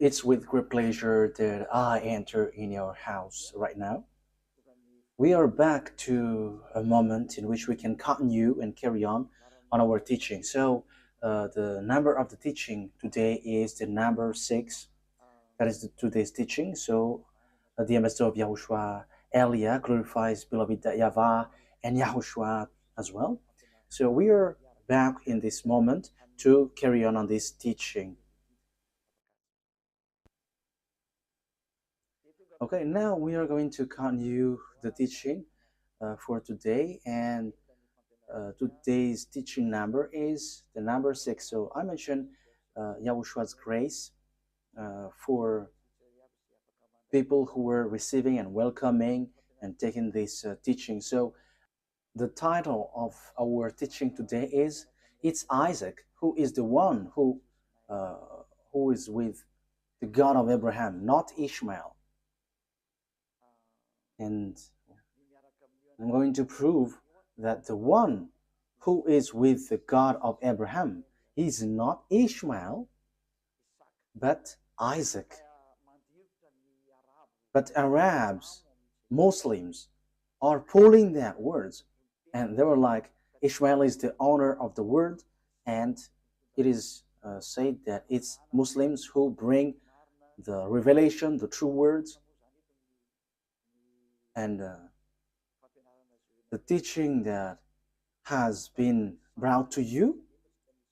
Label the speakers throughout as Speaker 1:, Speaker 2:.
Speaker 1: It's with great pleasure that I enter in your house right now. We are back to a moment in which we can continue and carry on our teaching. So, the number of the teaching today is the number 6. That is today's teaching. So, the ambassador of Yahushua, Elia, glorifies beloved YAHVAH and YAHOSHUAH as well. So, we are back in this moment to carry on this teaching. Okay, now we are going to continue the teaching for today, and today's teaching number is the number 6. So I mentioned Yahushua's grace for people who were receiving and welcoming and taking this teaching. So the title of our teaching today is "It's Isaac who is the one uh, who is with the God of Abraham, not Ishmael." And I'm going to prove that the one who is with the God of Abraham is not Ishmael, but Isaac. But Arabs, Muslims, are pulling that words, and they were like, Ishmael is the owner of the word, and it is said that it's Muslims who bring the revelation, the true words, and the teaching that has been brought to you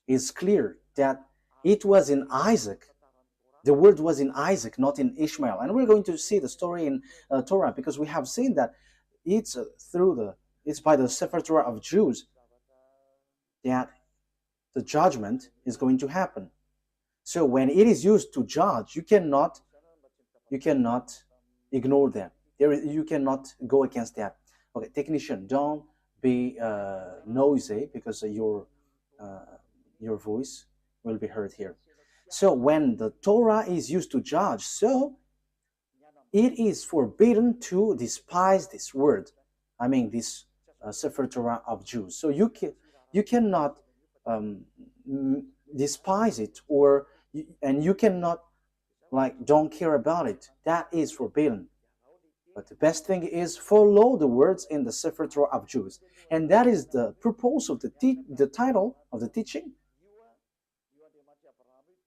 Speaker 1: is clear that it was in Isaac. The word was in Isaac, not in Ishmael. And we're going to see the story in Torah because we have seen that it's it's by the Sefer Torah of Jews that the judgment is going to happen. So when it is used to judge, you cannot ignore that. You cannot go against that. Okay, technician, don't be noisy because your voice will be heard here. So when the Torah is used to judge, so it is forbidden to despise this word. I mean this Sefer Torah of Jews. So you cannot um, despise it and you cannot like don't care about it. That is forbidden. But the best thing is follow the words in the Sefer Torah of Jews. And that is the purpose of the title of the teaching.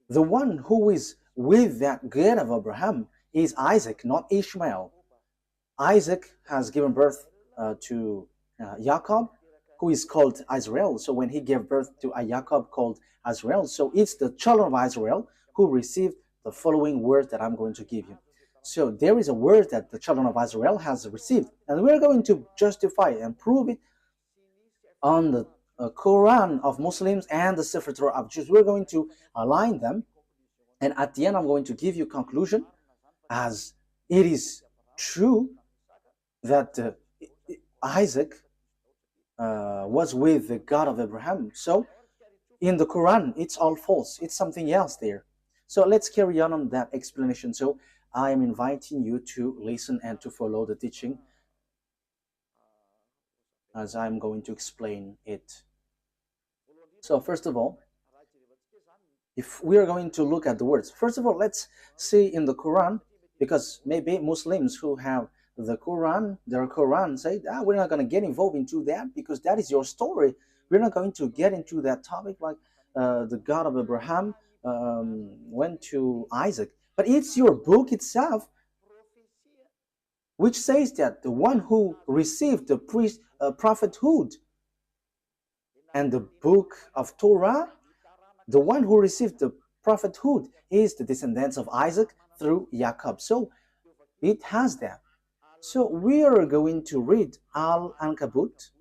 Speaker 1: The one who is with that God of Abraham is Isaac, not Ishmael. Isaac has given birth to Jacob, who is called Israel. So when he gave birth to a Jacob called Israel, so it's the children of Israel who received the following word that I'm going to give you. So there is a word that the children of Israel has received, and we're going to justify and prove it on the Quran of Muslims and the Sefer Torah of Jews. We're going to align them, and at the end, I'm going to give you conclusion as it is true that Isaac was with the God of Abraham. So in the Quran, it's all false. It's something else there. So let's carry on that explanation. So I am inviting you to listen and to follow the teaching as I'm going to explain it. So first of all, if we are going to look at the words, first of all, let's see in the Quran, because maybe Muslims who have the Quran, their Quran say, we're not going to get involved into that because that is your story. We're not going to get into that topic like the God of Abraham went to Isaac. But it's your book itself which says that the one who received the prophethood and the book of Torah, the one who received the prophethood is the descendants of Isaac through Jacob. So it has that. So we are going to read Al-Ankabut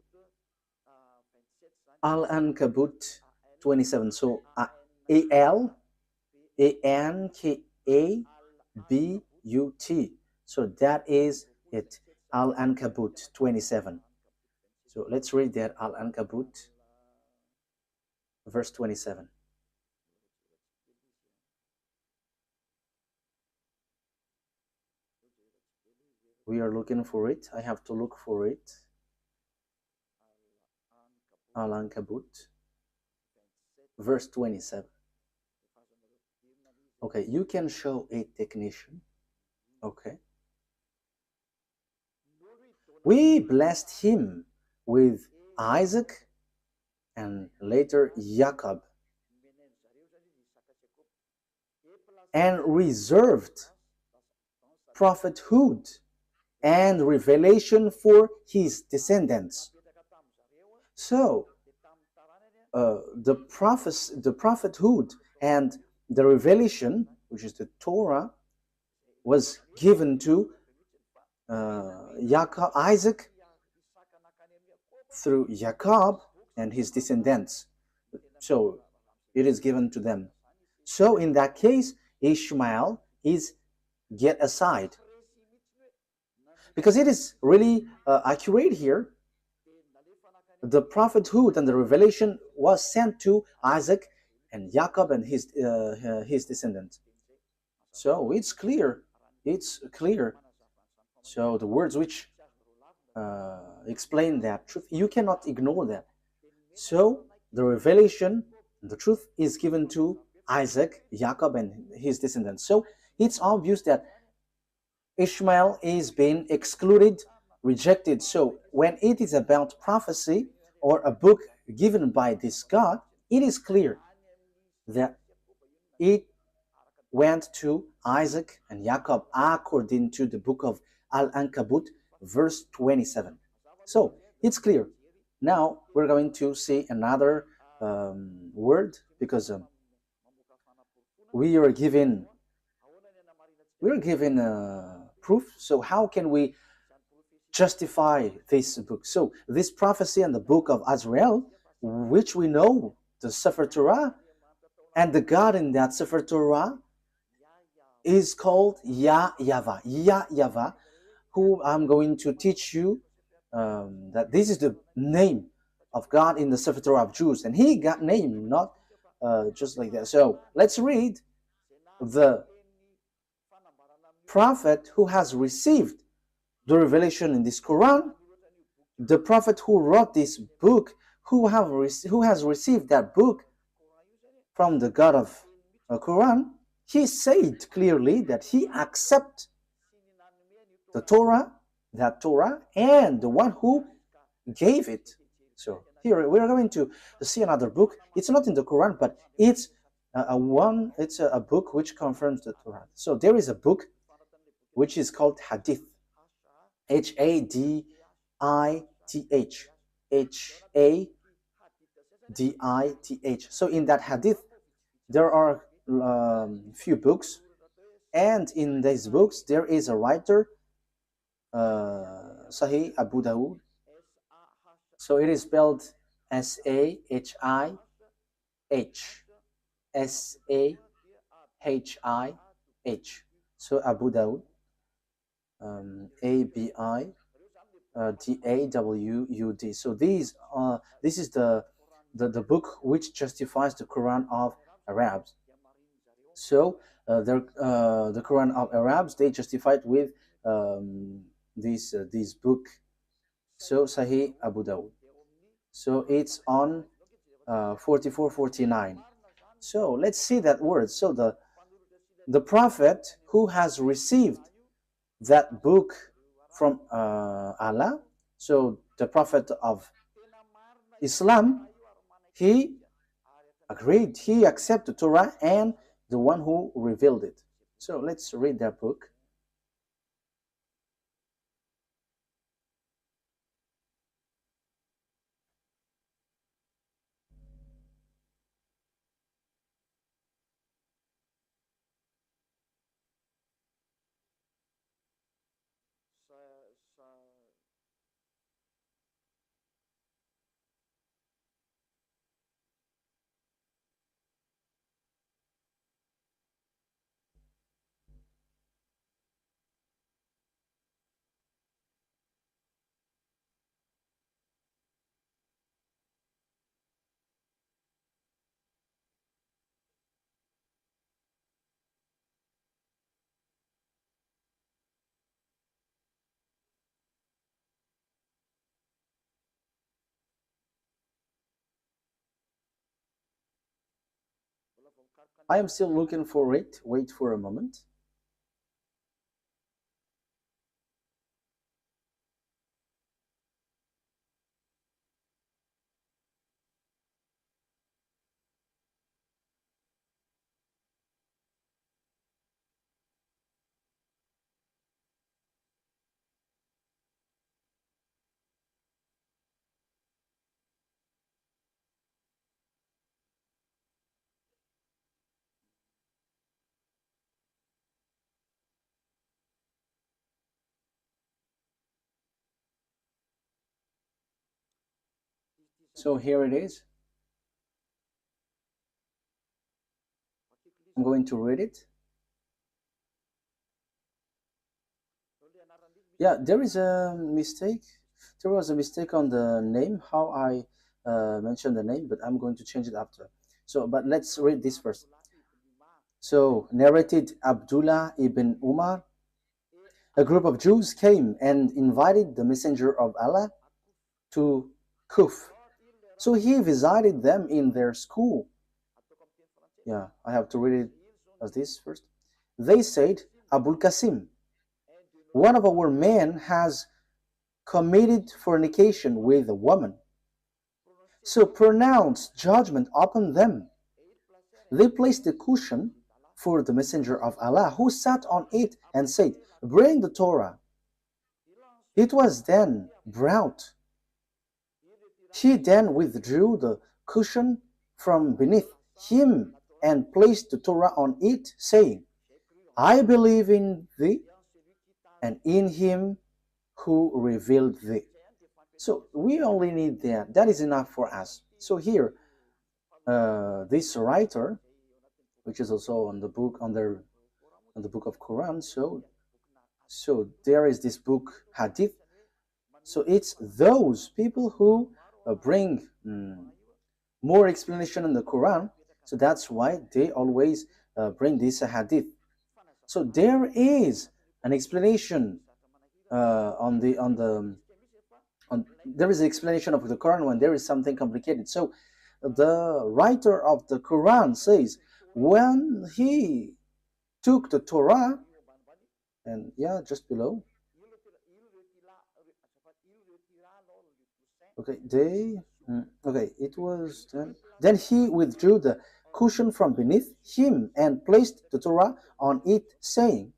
Speaker 1: 27. So Al-Ankabut. So that is it, Al-Ankabut 27. So let's read that, Al-Ankabut verse 27. We are looking for it. I have to look for it. Al-Ankabut verse 27. Okay, you can show a technician. Okay. We blessed him with Isaac and later Jacob and reserved prophethood and revelation for his descendants. So, the prophethood and the revelation, which is the Torah, was given to Isaac through Jacob and his descendants. So it is given to them. So in that case, Ishmael is get aside. Because it is really accurate here. The prophethood and the revelation was sent to Isaac and Jacob and his descendants. So it's clear. It's clear. So the words which explain that truth, you cannot ignore that. So the revelation, the truth is given to Isaac, Jacob, and his descendants. So it's obvious that Ishmael is being excluded, rejected. So when it is about prophecy or a book given by this God, it is clear that it went to Isaac and Jacob according to the book of Al-Ankabut, verse 27. So it's clear. Now we're going to see another word because we are given proof. So how can we justify this book? So this prophecy in the book of Azrael, which we know the Sefer Torah, and the God in that Sefer Torah is called YAHVAH. YAHVAH, who I'm going to teach you that this is the name of God in the Sefer Torah of Jews, and he got name not just like that. So let's read the prophet who has received the revelation in this Quran, the prophet who wrote this book, who has received that book from the God of the Quran. He said clearly that he accepts the Torah, that Torah, and the one who gave it. So here we are going to see another book. It's not in the Quran, but it's a book which confirms the Torah. So there is a book which is called Hadith, Hadith, Hadith. So in that Hadith, there are few books, and in these books there is a writer, Sahih Abu Dawud. So it is spelled Sahih, Sahih. So Abu Dawud, Abidawud. So this is the book which justifies the Quran of Arabs. So the Quran of Arabs, they justified with this book. So Sahih Abu Dawud. So it's on 4449. So let's see that word. So the prophet who has received that book from Allah, so the prophet of Islam, he agreed, he accepted Torah and the one who revealed it. So let's read that book. I am still looking for it. Wait for a moment. So here it is. I'm going to read it. Yeah, there is a mistake. There was a mistake on the name, how I mentioned the name, but I'm going to change it after. So, but let's read this first. So, narrated Abdullah ibn Umar. A group of Jews came and invited the Messenger of Allah to Kuf. So he visited them in their school. Yeah, I have to read it as this first. They said, Abul Qasim, one of our men has committed fornication with a woman. So pronounce judgment upon them. They placed a cushion for the Messenger of Allah, who sat on it and said, bring the Torah. It was then brought. He then withdrew the cushion from beneath him and placed the Torah on it, saying, I believe in thee and in him who revealed thee. So we only need that. That is enough for us. So here, this writer, which is also on the book on the book of Quran, so there is this book Hadith. So it's those people who bring more explanation in the Quran. So that's why they always bring this Hadith. So there is an explanation there is an explanation of the Quran when there is something complicated. So the writer of the Quran says when he took the Torah, and yeah, just below. Okay, it was then he withdrew the cushion from beneath him and placed the Torah on it, saying,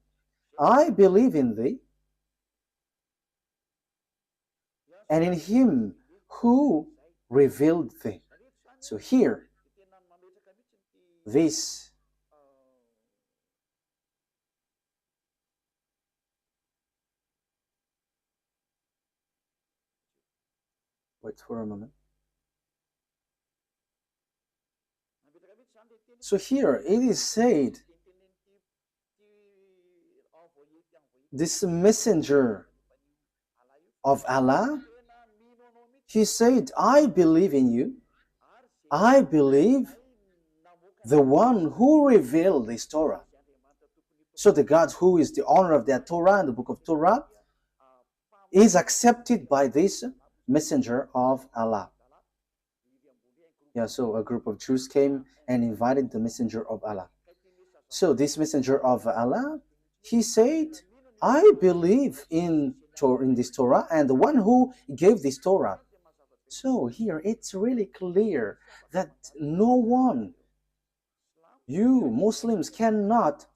Speaker 1: I believe in thee and in him who revealed thee. So here, this wait for a moment. So here it is said, this messenger of Allah, he said, I believe in you. I believe the one who revealed this Torah. So the God who is the owner of that Torah and the book of Torah is accepted by this messenger of Allah. Yeah, so a group of Jews came and invited the messenger of Allah. So this messenger of Allah, he said, I believe in this Torah and the one who gave this Torah. So here it's really clear that no one, you Muslims, cannot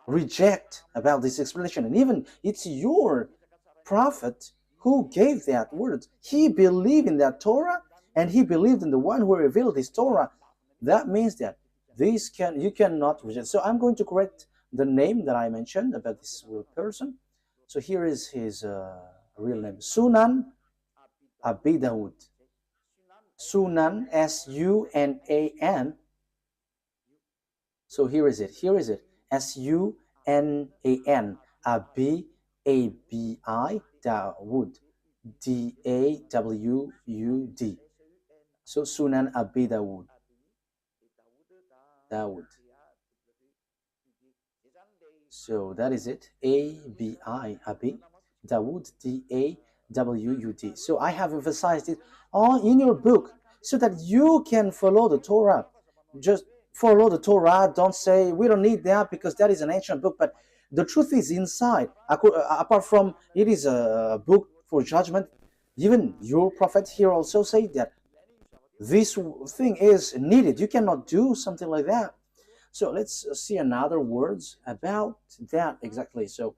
Speaker 1: reject about this explanation. And even it's your prophet who gave that word. He believed in that Torah and he believed in the one who revealed this Torah. That means that you cannot reject. So I'm going to correct the name that I mentioned about this person. So here is his real name, Sunan Abi Dawud. Sunan, S-U-N-A-N. So here is it. S-U-N-A-N. Abi, A-B-I, Dawud. D-A-W-U-D. So Sunan Abi Dawud. So that is it. A-B-I, Abi, Dawud, D-A-W-U-D. So I have emphasized it all in your book so that you can follow the Torah. just follow the Torah. Don't say we don't need that because that is an ancient book. But the truth is inside. Apart from it is a book for judgment, even your prophet here also say that this thing is needed. You cannot do something like that. So let's see another words about that exactly. So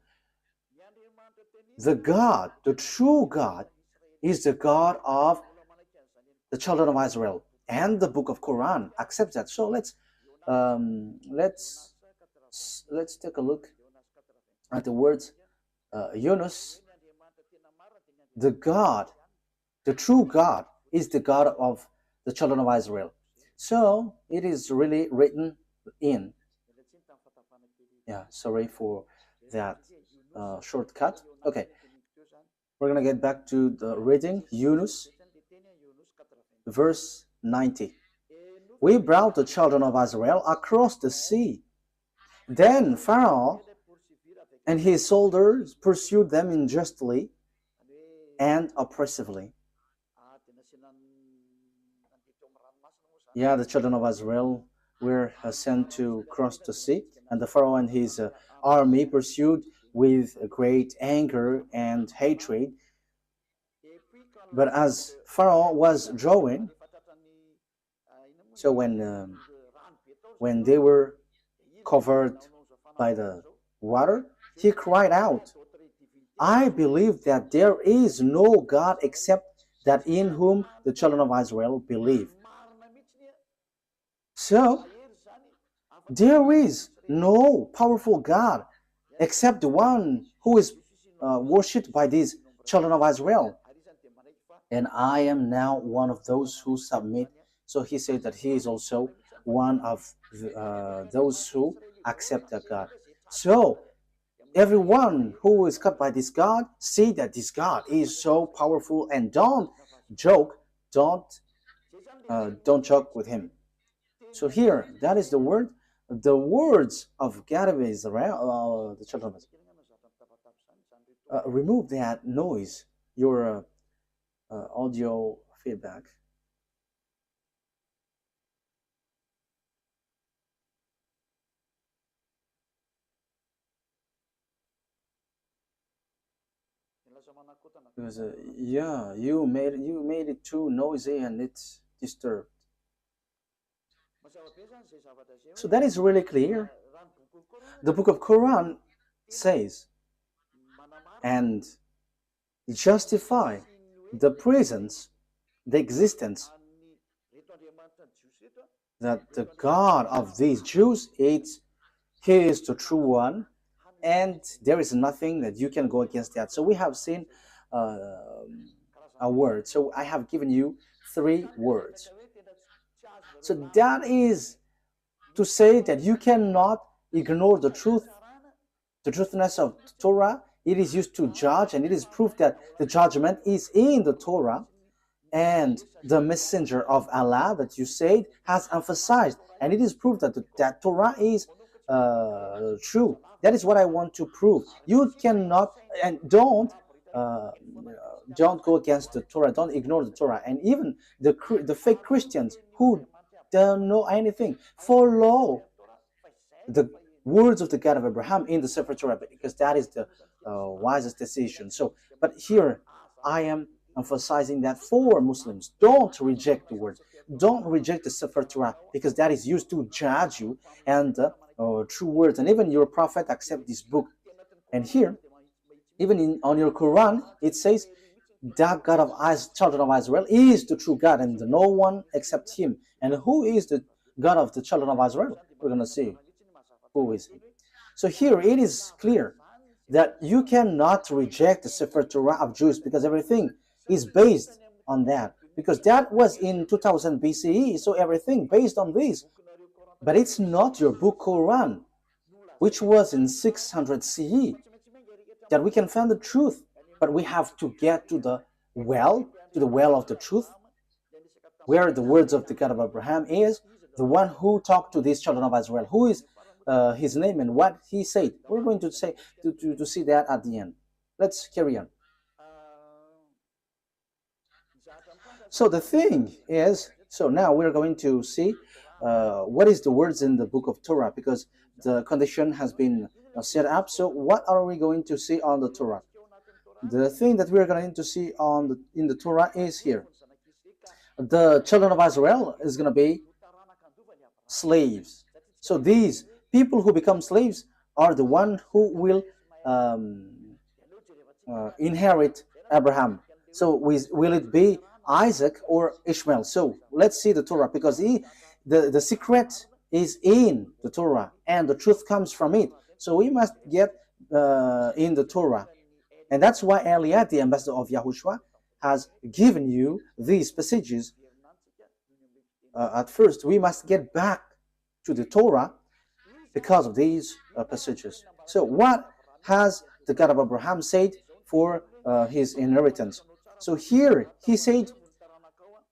Speaker 1: the God, the true God, is the God of the children of Israel, and the book of Quran accepts that. So let's take a look at the words Yunus. The God, the true God, is the God of the children of Israel. So it is really written in. Yeah, sorry for that shortcut. Okay, we're gonna get back to the reading. Yunus, verse 90. We brought the children of Israel across the sea. Then Pharaoh and his soldiers pursued them unjustly and oppressively. Yeah, the children of Israel were sent to cross the sea, and the Pharaoh and his army pursued with great anger and hatred. But as Pharaoh was drawing, so when they were covered by the water, he cried out, I believe that there is no God except that in whom the children of Israel believe. So there is no powerful God except the one who is worshipped by these children of Israel. And I am now one of those who submit. So he said that he is also one of those who accept that God. So everyone who is cut by this God, see that this God is so powerful, and don't joke, don't joke with him. So here, that is the word, the words of God of Israel, the children of Israel. Remove that noise, your audio feedback. Because yeah, you made it too noisy and it's disturbed. So that is really clear. The book of Quran says and justify the presence, the existence, that the God of these Jews is He is the true one, and there is nothing that you can go against that. So we have seen a word. So I have given you 3 words. So that is to say that you cannot ignore the truth, the truthness of the Torah. It is used to judge, and it is proof that the judgment is in the Torah, and the messenger of Allah that you said has emphasized, and it is proof that that Torah is true. That is what I want to prove. You cannot, and don't go against the Torah. Don't ignore the Torah. And even the fake Christians who don't know anything follow the words of the God of Abraham in the Sefer Torah, because that is the wisest decision. So, but here I am emphasizing that for Muslims, don't reject the words, don't reject the Sefer Torah, because that is used to judge you, and true words, and even your prophet accept this book. And here, even on your Quran, it says that God of children of Israel is the true God, and no one except Him. And who is the God of the children of Israel? We're going to see who is He. So here it is clear that you cannot reject the Sefer Torah of Jews, because everything is based on that, because that was in 2000 BCE, so everything based on this. But it's not your book Quran, which was in 600 CE, that we can find the truth. But we have to get to the well of the truth, where the words of the God of Abraham is, the one who talked to these children of Israel, who is his name and what he said. We're going to say to see that at the end. Let's carry on. So the thing is, so now we're going to see what is the words in the book of Torah, because the condition has been set up. So what are we going to see on the Torah? The thing that we're going to see in the Torah is here. The children of Israel is going to be slaves. So these people who become slaves are the one who will inherit Abraham. So will it be Isaac or Ishmael? So let's see the Torah, because the secret is in the Torah and the truth comes from it. So we must get in the Torah. And that's why Eliad, the ambassador of Yahushua, has given you these passages. At first, we must get back to the Torah because of these passages. So what has the God of Abraham said for his inheritance? So here he said,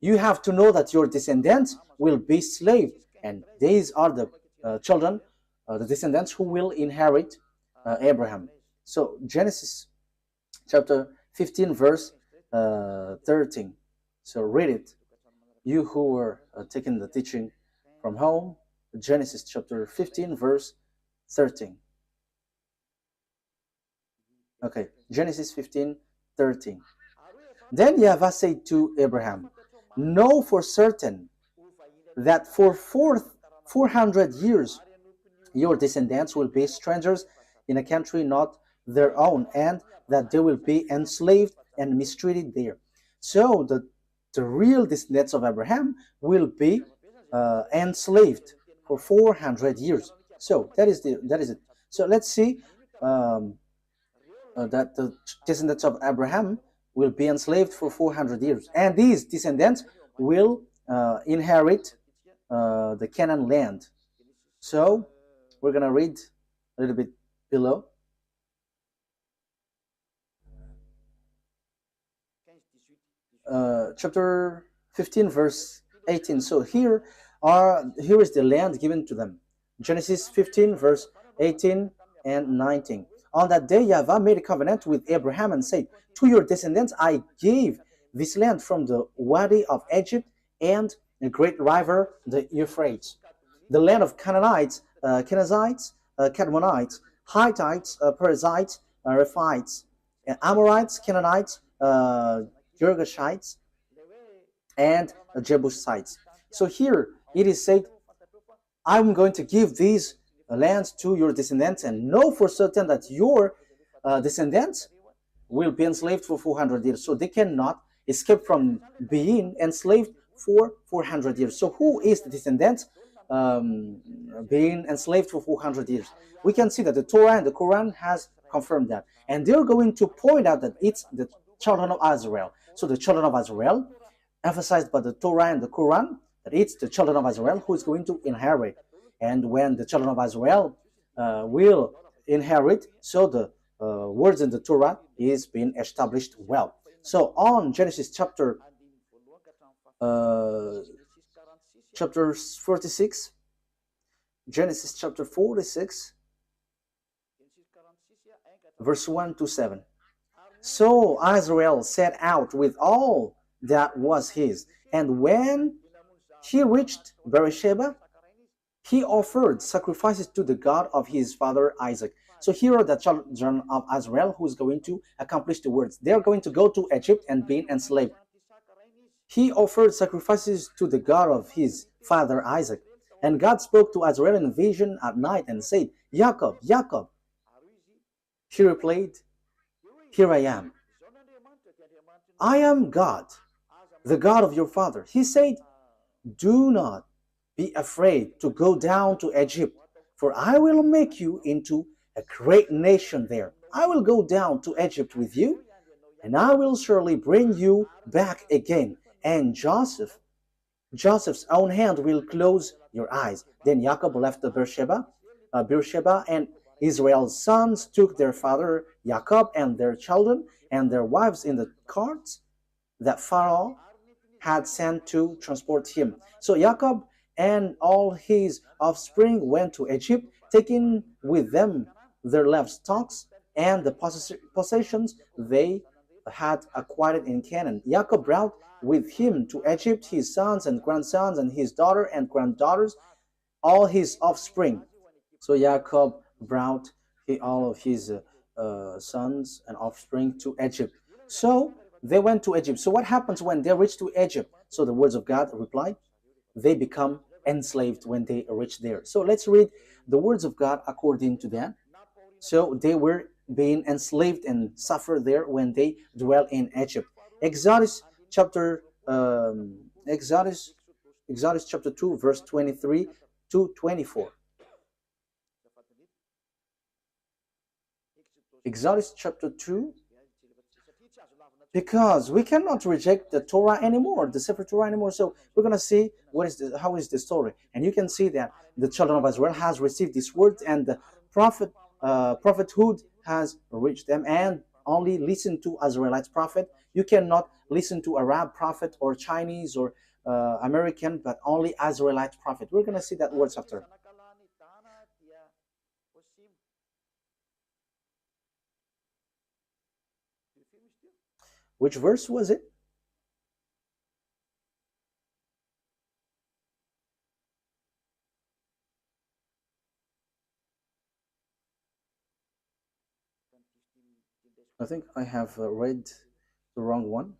Speaker 1: you have to know that your descendants will be slaves, and these are the children, the descendants who will inherit Abraham. So Genesis chapter 15 verse 13. So read it, you who were taking the teaching from home. Genesis chapter 15 verse 13. Okay, Genesis 15 13. Then YAHVAH said to Abraham, know for certain that for 400 years your descendants will be strangers in a country not their own, and that they will be enslaved and mistreated there. So the real descendants of Abraham will be enslaved for 400 years. So that is it. So let's see that the descendants of Abraham will be enslaved for 400 years, and these descendants will inherit the Canaan land. So we're gonna read a little bit below. Chapter 15 verse 18. So here is the land given to them. Genesis 15 verse 18 and 19. On that day YAHVAH made a covenant with Abraham and said, to your descendants I gave this land from the Wadi of Egypt and the great river the Euphrates, the land of Canaanites, Kenizzites, Cadmonites, Hittites, Perizzites, Rephites, Amorites, Canaanites, Girgashites, and Jebusites. So here it is said, I'm going to give these lands to your descendants, and know for certain that your descendants will be enslaved for 400 years. So they cannot escape from being enslaved for 400 years. So who is the descendants being enslaved for 400 years? We can see that the Torah and the Quran has confirmed that. And they're going to point out that it's the children of Israel. So the children of Israel, emphasized by the Torah and the Quran, that it's the children of Israel who is going to inherit. And when the children of Israel will inherit, so the words in the Torah is being established well. So on Genesis chapter 46, Genesis chapter 46, verse 1 to 7. So Israel set out with all that was his, and when he reached Beersheba, he offered sacrifices to the God of his father Isaac. So here are the children of Israel who is going to accomplish the words. They are going to go to Egypt and be enslaved. He offered sacrifices to the God of his father Isaac. And God spoke to Israel in a vision at night and said, Jacob, Jacob. He replied, here I am. I am God, the God of your father. He said, do not be afraid to go down to Egypt, for I will make you into a great nation there. I will go down to Egypt with you, and I will surely bring you back again. And Joseph's own hand will close your eyes. Then Jacob left the Beersheba, and Israel's sons took their father Jacob and their children and their wives in the carts that Pharaoh had sent to transport him. So Jacob and all his offspring went to Egypt, taking with them their livestock and the possessions they had acquired in Canaan. Jacob brought with him to Egypt, his sons and grandsons, and his daughter and granddaughters, all his offspring. So Jacob brought all of his sons and offspring to Egypt. So they went to Egypt. So what happens when they reach to Egypt? So the words of God reply, they become enslaved when they reach there. So let's read the words of God according to that. So they were being enslaved and suffered there when they dwell in Egypt. Exodus chapter Exodus chapter 2 verse 23 to 24. Exodus chapter 2, because we cannot reject the Torah anymore, the Sefer Torah anymore. So we're going to see how is the story. And you can see that the children of Israel has received this word, and the prophethood has reached them, and only listen to Israelite prophet. You cannot listen to Arab prophet or Chinese or American, but only Israelite prophet. We're going to see that words after. Which verse was it? I think I have read the wrong one.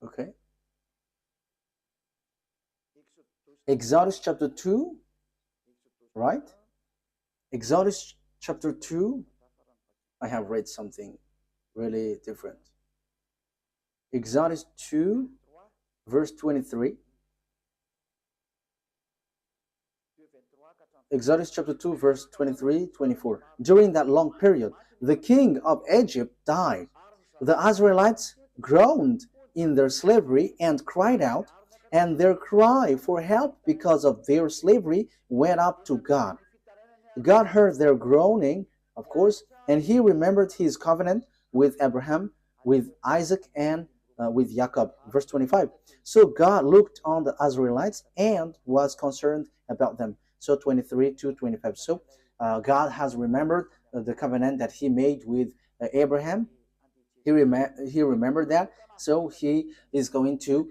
Speaker 1: Okay. Exodus chapter 2, right? Exodus chapter 2, I have read something really different. Exodus 2, verse 23. Exodus chapter 2, verse 23, 24. During that long period, the king of Egypt died. The Israelites groaned in their slavery and cried out, and their cry for help because of their slavery went up to God. God heard their groaning, of course, and he remembered his covenant with Abraham, with Isaac, and with Jacob. Verse 25. So God looked on the Israelites and was concerned about them. So 23 to 25. So God has remembered the covenant that he made with Abraham. He remembered that. So he is going to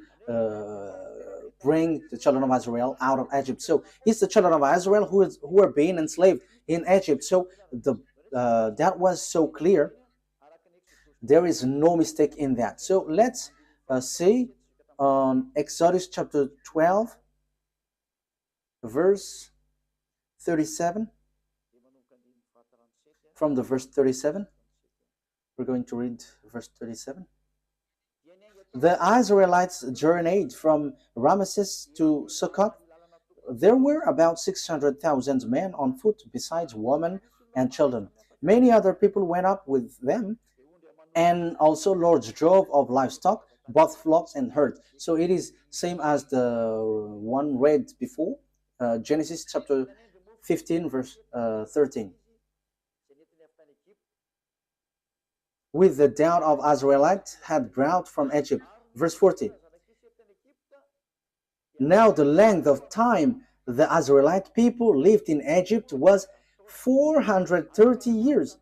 Speaker 1: bring the children of Israel out of Egypt. So it's the children of Israel who are being enslaved in Egypt. So that was so clear. There is no mistake in that. So let's see on Exodus chapter 12, verse 37. From the verse 37, we're going to read verse 37. The Israelites journeyed from Ramesses to Succoth. There were about 600,000 men on foot, besides women and children. Many other people went up with them, and also large drove of livestock, both flocks and herds. So it is same as the one read before, Genesis chapter 15, verse 13. With the doubt of Israelites had brought from Egypt. Verse 40. Now the length of time the Israelite people lived in Egypt was 430 years.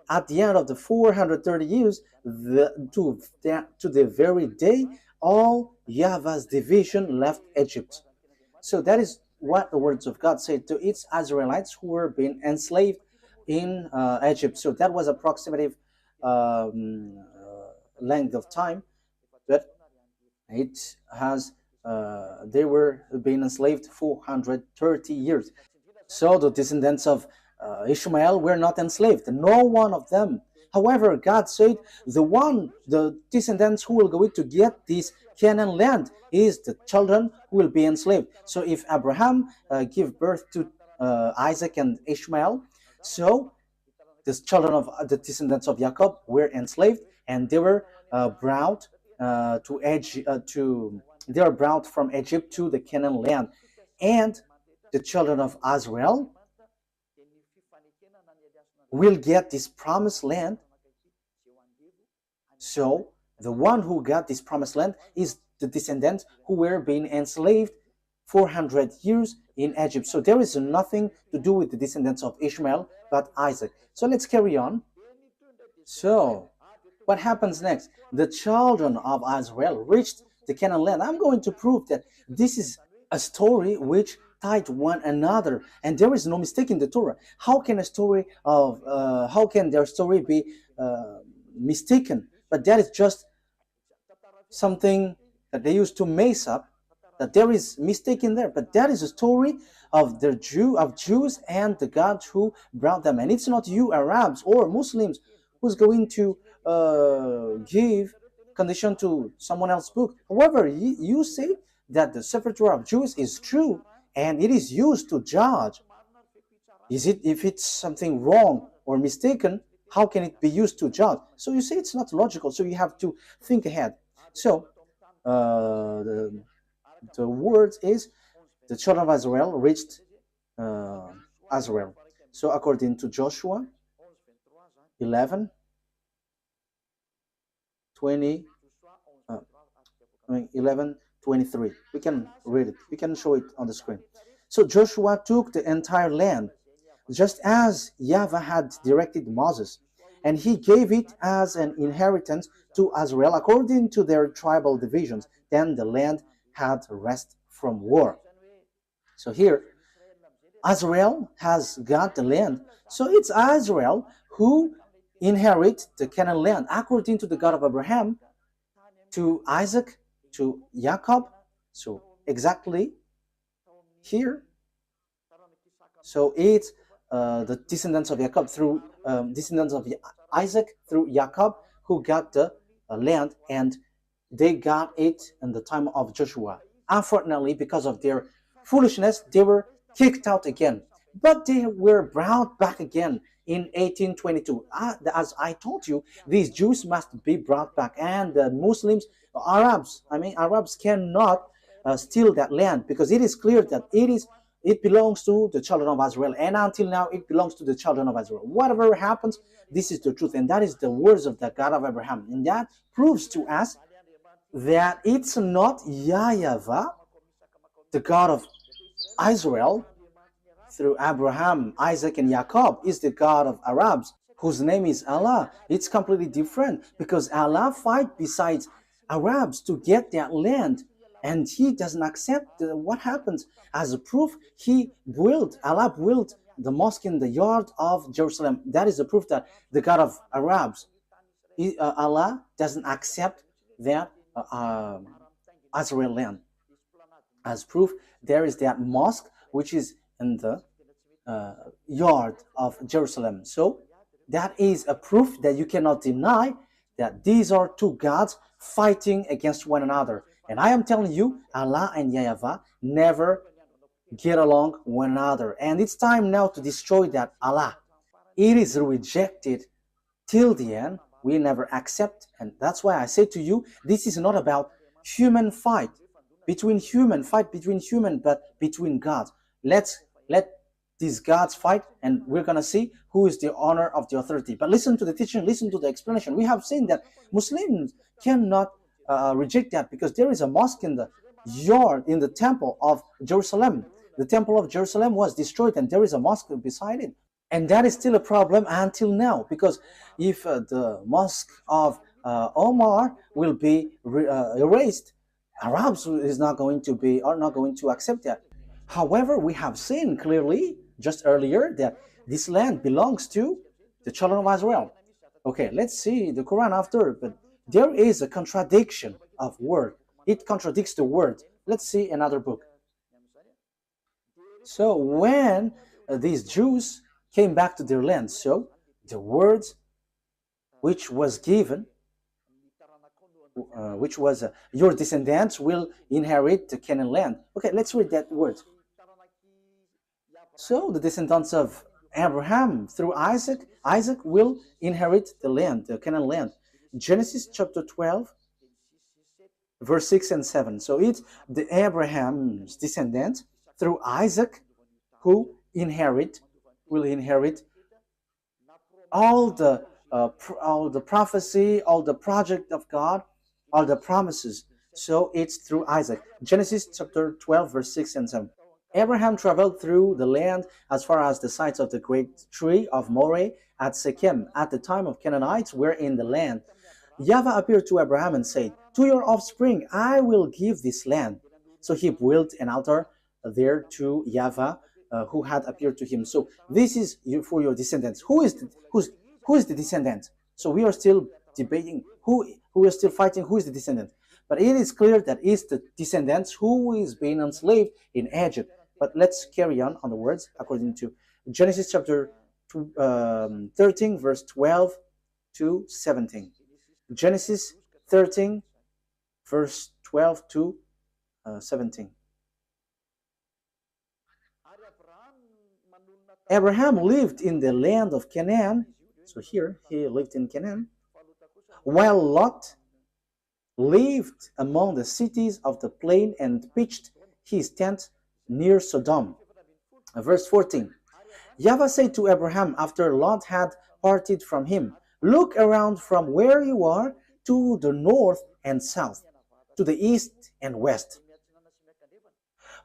Speaker 1: At the end of the 430 years, to the very day, all YAHVAH's division left Egypt. So that is what the words of God say to its Israelites who were being enslaved in Egypt. So that was approximative length of time, but it has they were being enslaved 430 years. So the descendants of Ishmael were not enslaved, no one of them. However, God said the descendants who will go to get this Canaan land is the children who will be enslaved. So if Abraham give birth to Isaac and Ishmael, so the children of the descendants of Jacob were enslaved, and they were brought they were brought from Egypt to the Canaan land, and the children of Israel will get this promised land. So the one who got this promised land is the descendants who were being enslaved 400 years in Egypt. So there is nothing to do with the descendants of Ishmael but Isaac. So let's carry on. So What happens next? The children of Israel reached the Canaan land. I'm going to prove that this is a story which tied one another, and there is no mistake in the Torah. How can how can their story be mistaken? But that is just something that they used to mess up, that there is mistake in there, but that is a story of the Jews and the God who brought them. And it's not you Arabs or Muslims who's going to give condition to someone else's book. However, you say that the Sefer Torah of Jews is true and it is used to judge. If it's something wrong or mistaken, how can it be used to judge? So you say it's not logical, so you have to think ahead. So the word is the children of Israel reached Israel. So according to Joshua 11, 23. We can read it. We can show it on the screen. So Joshua took the entire land, just as YAHVAH had directed Moses, and he gave it as an inheritance to Israel according to their tribal divisions. Then the land had rest from war. So here, Israel has got the land. So it's Israel who inherit the Canaan land according to the God of Abraham, to Isaac, to Jacob. So exactly here. So it's the descendants of Jacob through descendants of Isaac through Jacob who got the land, and they got it in the time of Joshua. Unfortunately, because of their foolishness, they were kicked out again. But they were brought back again in 1822. As I told you, these Jews must be brought back, and the Muslims, Arabs cannot steal that land, because it is clear that it belongs to the children of Israel, and until now it belongs to the children of Israel. Whatever happens, this is the truth, and that is the words of the God of Abraham. And that proves to us that it's not YAHVAH, the God of Israel, through Abraham, Isaac, and Jacob, is the God of Arabs, whose name is Allah. It's completely different, because Allah fight besides Arabs to get that land, and he doesn't accept what happens. As a proof, Allah built the mosque in the yard of Jerusalem. That is the proof that the God of Arabs, Allah doesn't accept that Israel land. As proof, there is that mosque which is in the yard of Jerusalem. So that is a proof that you cannot deny that these are two gods fighting against one another. And I am telling you, Allah and YAHVAH never get along one another. And it's time now to destroy that Allah. It is rejected till the end. We never accept. And that's why I say to you, this is not about human fight between human, but between gods. Let these gods fight, and we're going to see who is the owner of the authority. But listen to the teaching, listen to the explanation. We have seen that Muslims cannot reject that, because there is a mosque in the yard, in the temple of Jerusalem. The temple of Jerusalem was destroyed, and there is a mosque beside it. And that is still a problem until now, because if the mosque of Omar will be erased, Arabs are not going to accept that. However, we have seen clearly just earlier that this land belongs to the children of Israel. Okay, let's see the Quran after, but there is a contradiction of word. It contradicts the word. Let's see another book. So when these Jews came back to their land, so the words which was given, which was your descendants will inherit the Canaan land. Okay, let's read that word. So the descendants of Abraham through Isaac will inherit the land, the Canaan land. Genesis chapter 12, verse 6 and 7. So it's the Abraham's descendants through Isaac who will inherit all the prophecy, all the project of God, all the promises. So it's through Isaac. Genesis chapter 12, verse 6 and 7. Abraham traveled through the land as far as the sites of the great tree of Moreh at Shechem. At the time of Canaanites were in the land. Yahweh appeared to Abraham and said, "To your offspring I will give this land." So he built an altar there to Yahweh, who had appeared to him. So this is for your descendants. Who is the descendant? So we are still debating who is still fighting who is the descendant. But it is clear that it's the descendants who is being enslaved in Egypt. But let's carry on the words according to Genesis chapter 13, verse 12 to 17. Genesis 13, verse 12 to 17. Abraham lived in the land of Canaan. So here he lived in Canaan, while Lot lived among the cities of the plain and pitched his tent near Sodom. Verse 14. Yahweh said to Abraham after Lot had parted from him, "Look around from where you are to the north and south, to the east and west.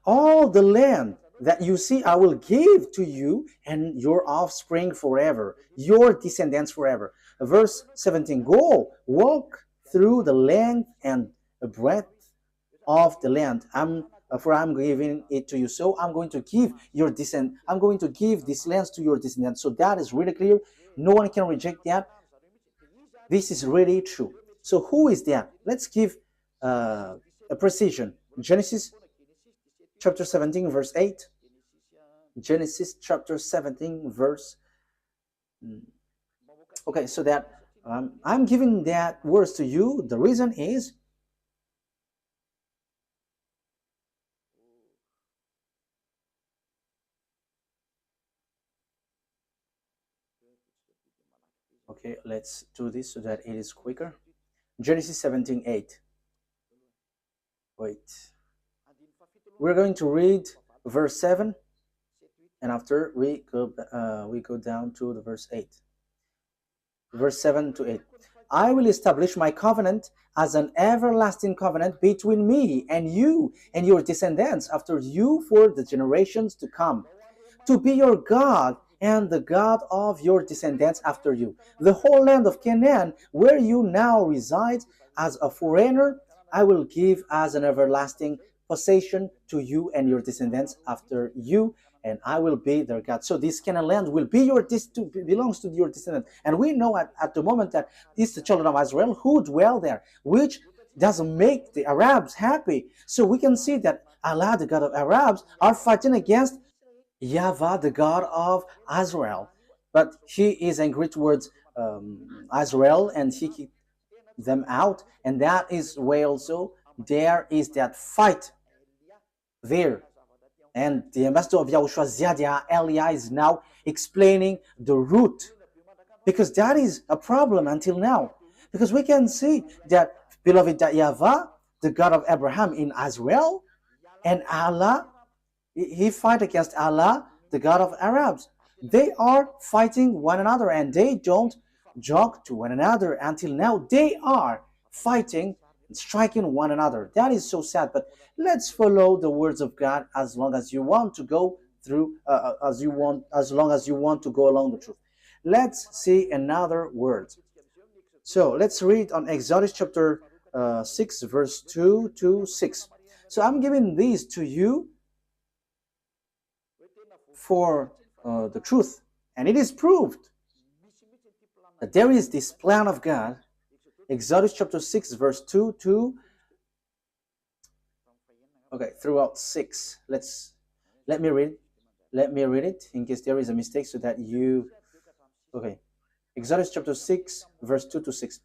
Speaker 1: All the land that you see I will give to you and your offspring forever, your descendants forever." Verse 17. Go, walk through the length and the breadth of the land. For I'm giving it to you. So I'm going to give I'm going to give these lands to your descendants. So that is really clear. No one can reject that. This is really true. So who is that? Let's give a precision. Genesis chapter 17, verse 8. Genesis chapter 17, verse. Okay, so that I'm giving that words to you. The reason is okay, let's do this so that it is quicker. Genesis 17, 8. Wait. We're going to read verse 7, and after we go down to the verse 8. Verse 7 to 8. I will establish my covenant as an everlasting covenant between me and you and your descendants after you for the generations to come, to be your God and the God of your descendants after you. The whole land of Canaan, where you now reside as a foreigner, I will give as an everlasting possession to you and your descendants after you, and I will be their God. So this Canaan land will be belongs to your descendants. And we know at the moment that it's the children of Israel who dwell there, which doesn't make the Arabs happy. So we can see that Allah, the God of Arabs, are fighting against Yahvah, the God of Israel. But he is angry towards Israel, and he kicked them out. And that is why also there is that fight there. And the ambassador of YAHOSHUAH, Ziadia Elia, is now explaining the root, because that is a problem until now. Because we can see that, beloved, that Yahvah, the God of Abraham in Israel, and Allah, he fight against Allah, the God of Arabs. They are fighting one another, and they don't joke to one another until now. They are fighting, striking one another. That is so sad. But let's follow the words of God as long as you want to go through, as long as you want to go along the truth. Let's see another word. So let's read on Exodus chapter 6, verse 2 to 6. So I'm giving these to you for the truth, and it is proved that there is this plan of God. Exodus chapter 6, verse 2 to throughout 6. Let me read it in case there is a mistake, so that you Exodus chapter 6, verse 2 to 6.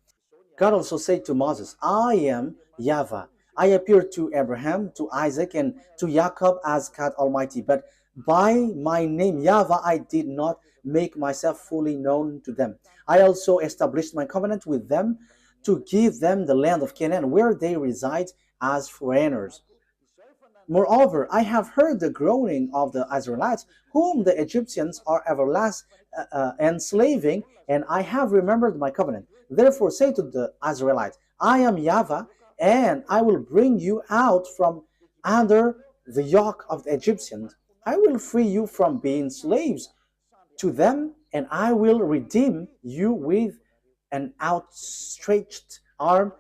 Speaker 1: God also said to Moses, I am Yahvah. I appeared to Abraham, to Isaac, and to Jacob as God Almighty, but by my name Yahvah I did not make myself fully known to them. I also established my covenant with them to give them the land of Canaan, where they reside as foreigners. Moreover, I have heard the groaning of the Israelites, whom the Egyptians are enslaving, and I have remembered my covenant. Therefore say to the Israelites, I am Yahvah, and I will bring you out from under the yoke of the Egyptians. I will free you from being slaves to them, and I will redeem you with an outstretched arm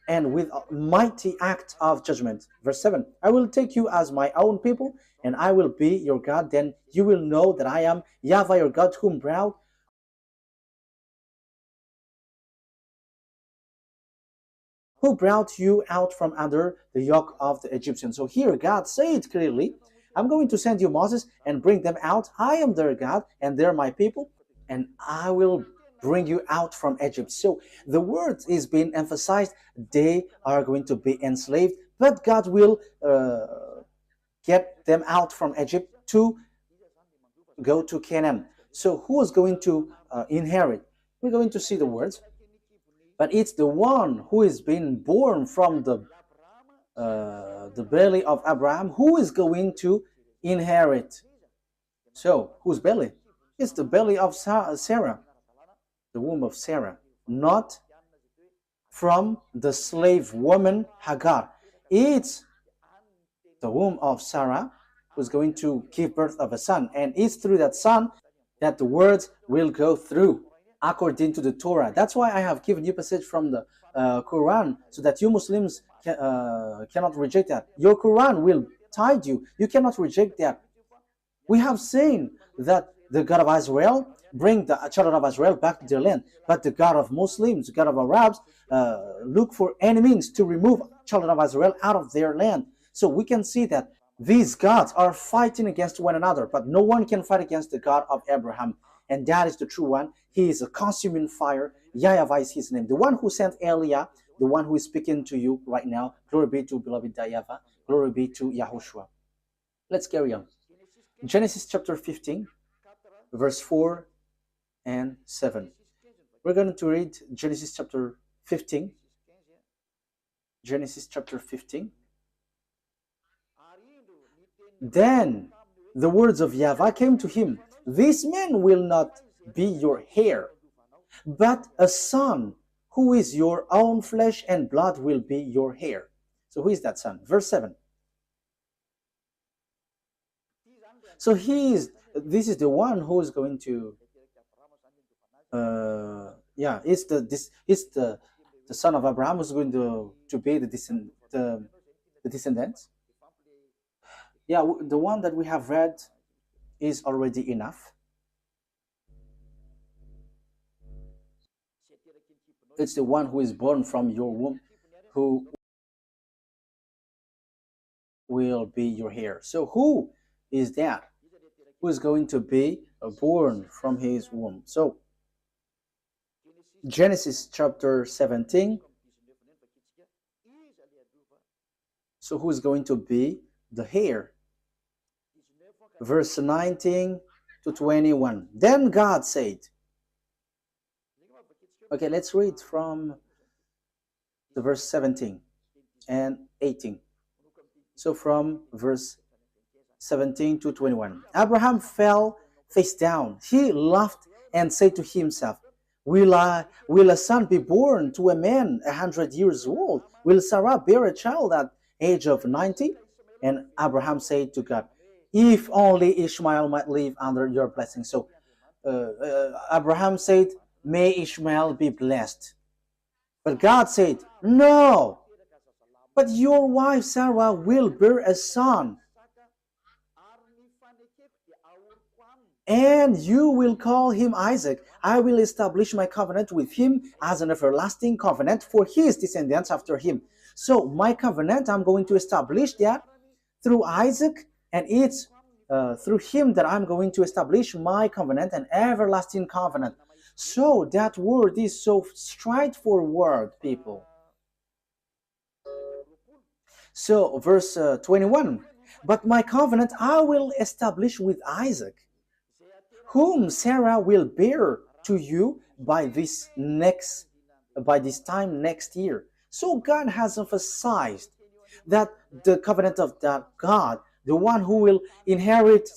Speaker 1: and with a mighty act of judgment. Verse 7, I will take you as my own people, and I will be your God. Then you will know that I am YAHVAH your God, who brought you out from under the yoke of the Egyptians. So here God said clearly, I'm going to send you Moses and bring them out. I am their God and they're my people, and I will bring you out from Egypt. So the word is being emphasized. They are going to be enslaved, but God will get them out from Egypt to go to Canaan. So who is going to inherit? We're going to see the words, but it's the one who is being born from the belly of Abraham who is going to inherit. So whose belly? It's the belly of Sarah, the womb of Sarah, not from the slave woman Hagar. It's the womb of Sarah who's going to give birth of a son, and it's through that son that the words will go through according to the Torah. That's why I have given you passage from the Quran, so that you Muslims cannot reject that. Your Quran will guide you. You cannot reject that. We have seen that the God of Israel bring the children of Israel back to their land, but the God of Muslims, the God of Arabs, look for any means to remove children of Israel out of their land. So we can see that these gods are fighting against one another, but no one can fight against the God of Abraham, and that is the true one. He is a consuming fire. YAHVAH is his name. The one who sent Elia, the one who is speaking to you right now. Glory be to beloved YAHVAH. Glory be to Yahushua. Let's carry on. Genesis chapter 15, verse 4 and 7. We're going to read Genesis chapter 15. Genesis chapter 15. Then the words of YAHVAH came to him. This man will not be your heir, but a son who is your own flesh and blood will be your heir. So who is that son? Verse 7. So this is the one who is going to it's the son of Abraham who's going to be the descendants. Yeah, the one that we have read is already enough. It's the one who is born from your womb who will be your heir. So who is that? Who is going to be born from his womb? So Genesis chapter 17. So who is going to be the heir? Verse 19 to 21. Then God said, okay, let's read from the verse 17 and 18. So from verse 17 to 21. Abraham fell face down. He laughed and said to himself, Will a son be born to a man 100 years old? Will Sarah bear a child at age of 90? And Abraham said to God, if only Ishmael might live under your blessing. So Abraham said, may Ishmael be blessed. But God said, no, but your wife Sarah will bear a son, and you will call him Isaac. I will establish my covenant with him as an everlasting covenant for his descendants after him. So my covenant, I'm going to establish that through Isaac, and it's through him that I'm going to establish my covenant, an everlasting covenant. So that word is so straightforward, people. So verse 21, but my covenant I will establish with Isaac, whom Sarah will bear to you by this time next year. So God has emphasized that the covenant of that God, the one who will inherit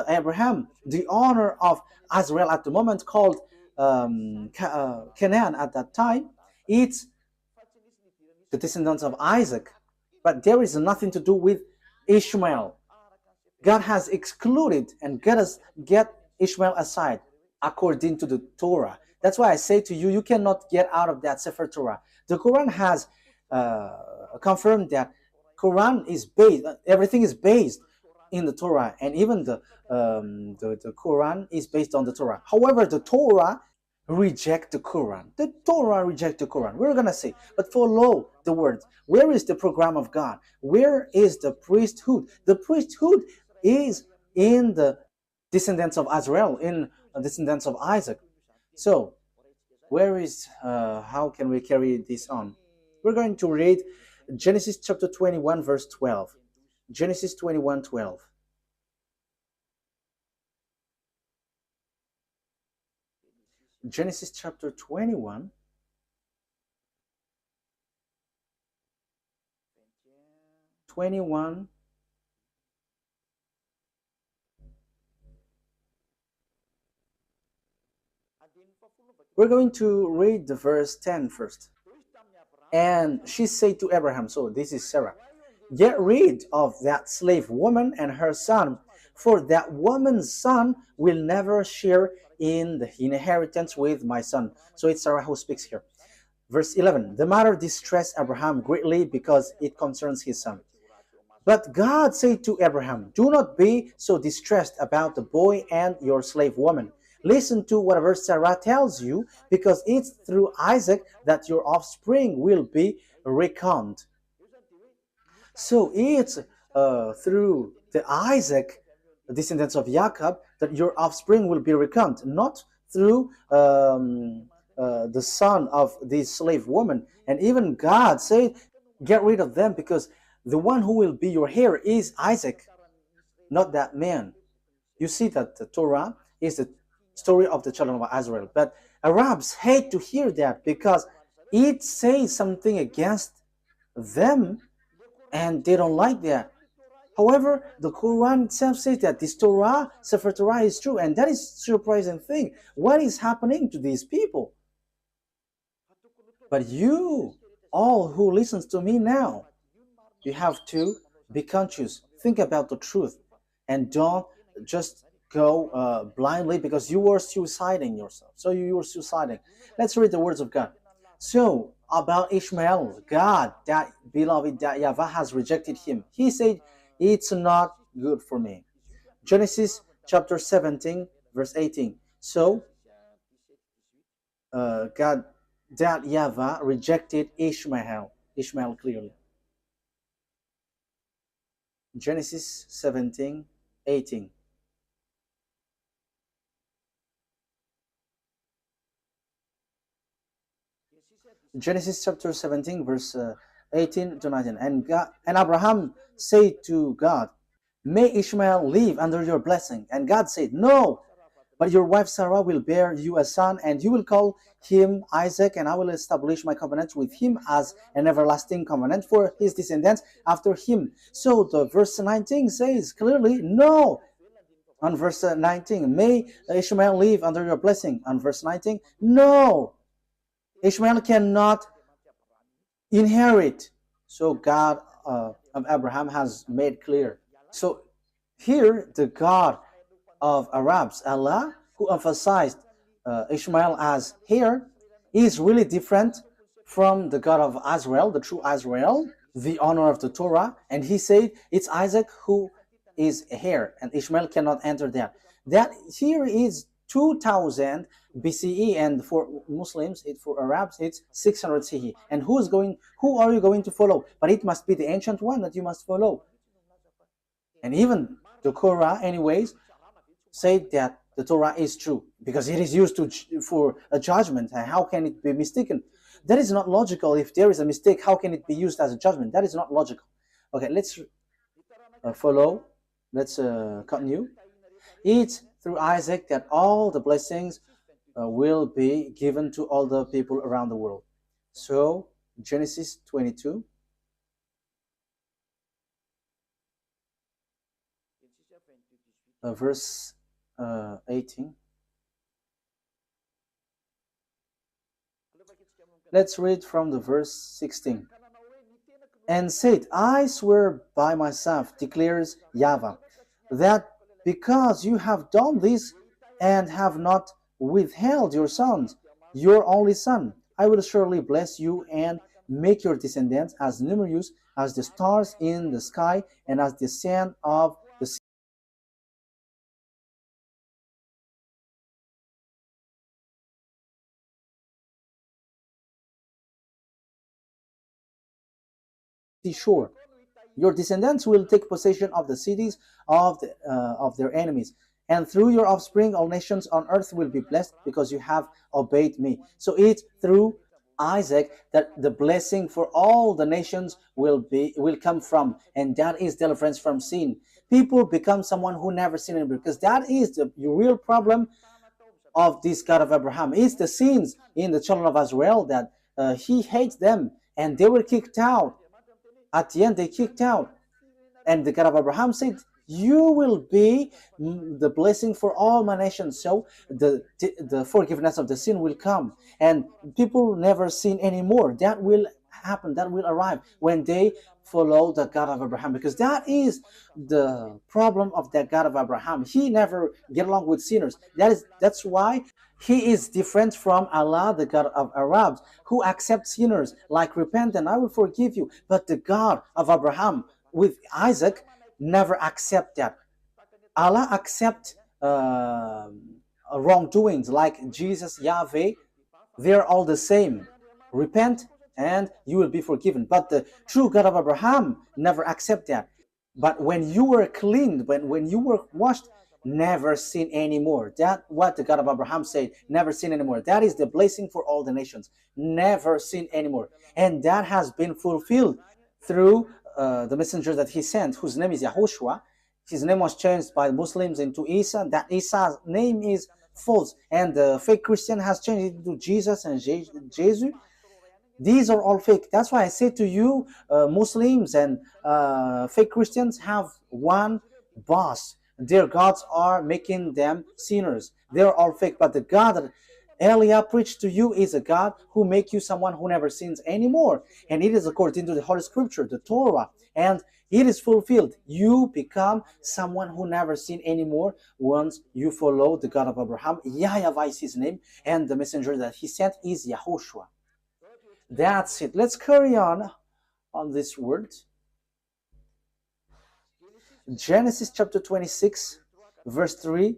Speaker 1: Abraham, the honor of Israel at the moment called Canaan at that time, it's the descendants of Isaac. But there is nothing to do with Ishmael. God has excluded and get Ishmael aside according to the Torah. That's why I say to you, you cannot get out of that Sefer Torah. The Quran has confirmed that Quran is based, everything is based in the Torah, and even the Quran is based on the Torah. However, the Torah reject the Quran. The Torah reject the Quran. We're gonna say, but follow the words. Where is the program of God? Where is the priesthood? The priesthood is in the descendants of Israel, in the descendants of Isaac. So, where is, how can we carry this on? We're going to read Genesis chapter 21, verse 12. Genesis 21, 12. Genesis chapter 21, we're going to read the verse 10 first. And she said to Abraham, so this is Sarah, get rid of that slave woman and her son, for that woman's son will never share in the inheritance with my son. So it's Sarah who speaks here. Verse 11, the matter distressed Abraham greatly because it concerns his son. But God said to Abraham, do not be so distressed about the boy and your slave woman. Listen to whatever Sarah tells you, because it's through Isaac that your offspring will be reckoned. So it's through the Isaac, the descendants of Jacob, that your offspring will be reckoned, not through the son of this slave woman. And even God said, get rid of them, because the one who will be your heir is Isaac, not that man. You see that the Torah is the story of the children of Israel. But Arabs hate to hear that, because it says something against them, and they don't like that. However, the Quran itself says that this Torah, Sefer Torah, is true, and that is a surprising thing. What is happening to these people? But you, all who listens to me now, you have to be conscious. Think about the truth, and don't just go blindly, because you were suiciding yourself. So you were suiciding. Let's read the words of God. So about Ishmael, God, that beloved, that YAHVAH has rejected him. He said, it's not good for me. Genesis chapter 17, verse 18. So God, that YAHVAH rejected Ishmael clearly. Genesis 17, 18. Genesis chapter 17, verse 18 to 19. And Abraham said to God, may Ishmael live under your blessing. And God said, no, but your wife Sarah will bear you a son, and you will call him Isaac, and I will establish my covenant with him as an everlasting covenant for his descendants after him. So the verse 19 says clearly, no. On verse 19, may Ishmael live under your blessing. On verse 19, no. Ishmael cannot inherit. So God of Abraham has made clear. So here the God of Arabs, Allah, who emphasized Ishmael as heir, is really different from the God of Israel, the true Israel, the honor of the Torah. And he said it's Isaac who is heir, and Ishmael cannot enter there. That here is 2000 BCE, and for Muslims, for Arabs, it's 600 CE. And who are you going to follow? But it must be the ancient one that you must follow. And even the Quran, anyways, said that the Torah is true, because it is used for a judgment. And how can it be mistaken? That is not logical. If there is a mistake, how can it be used as a judgment? That is not logical. Okay, let's follow. Let's continue. It's through Isaac that all the blessings will be given to all the people around the world. So Genesis 22. Verse 18. Let's read from the verse 16. And said, I swear by myself, declares YAHVAH, that because you have done this and have not withheld your sons, your only son. I will surely bless you and make your descendants as numerous as the stars in the sky and as the sand of the seashore. Your descendants will take possession of the cities of their enemies. And through your offspring, all nations on earth will be blessed because you have obeyed me. So it's through Isaac that the blessing for all the nations will come from, and that is deliverance from sin. People become someone who never sinned because that is the real problem of this God of Abraham. It's the sins in the children of Israel that he hates them, and they were kicked out. At the end, they kicked out. And the God of Abraham said, you will be the blessing for all my nations. So the forgiveness of the sin will come. And people never sin anymore. That will happen. That will arrive when they follow the God of Abraham. Because that is the problem of the God of Abraham. He never get along with sinners. That's why he is different from Allah, the God of Arabs, who accepts sinners, like repent and I will forgive you. But the God of Abraham with Isaac never accept that. Allah accept wrongdoings, like Jesus, YAHVAH. They're all the same. Repent and you will be forgiven. But the true God of Abraham never accept that. But when you were cleaned, when you were washed, never sin anymore. That's what the God of Abraham said. Never sin anymore. That is the blessing for all the nations. Never sin anymore. And that has been fulfilled through the messenger that he sent, whose name is YAHOSHUAH. His name was changed by Muslims into Isa. That Isa's name is false, and the fake Christian has changed it into Jesus and Jesus. These are all fake. That's why I say to you, Muslims and fake Christians have one boss. Their gods are making them sinners. They're all fake. But the God that Elia preached to you is a God who make you someone who never sins anymore. And it is according to the Holy Scripture, the Torah. And it is fulfilled. You become someone who never sin anymore once you follow the God of Abraham. YAHVAH is his name. And the messenger that he sent is YAHOSHUAH. That's it. Let's carry on this word. Genesis chapter 26, verse 3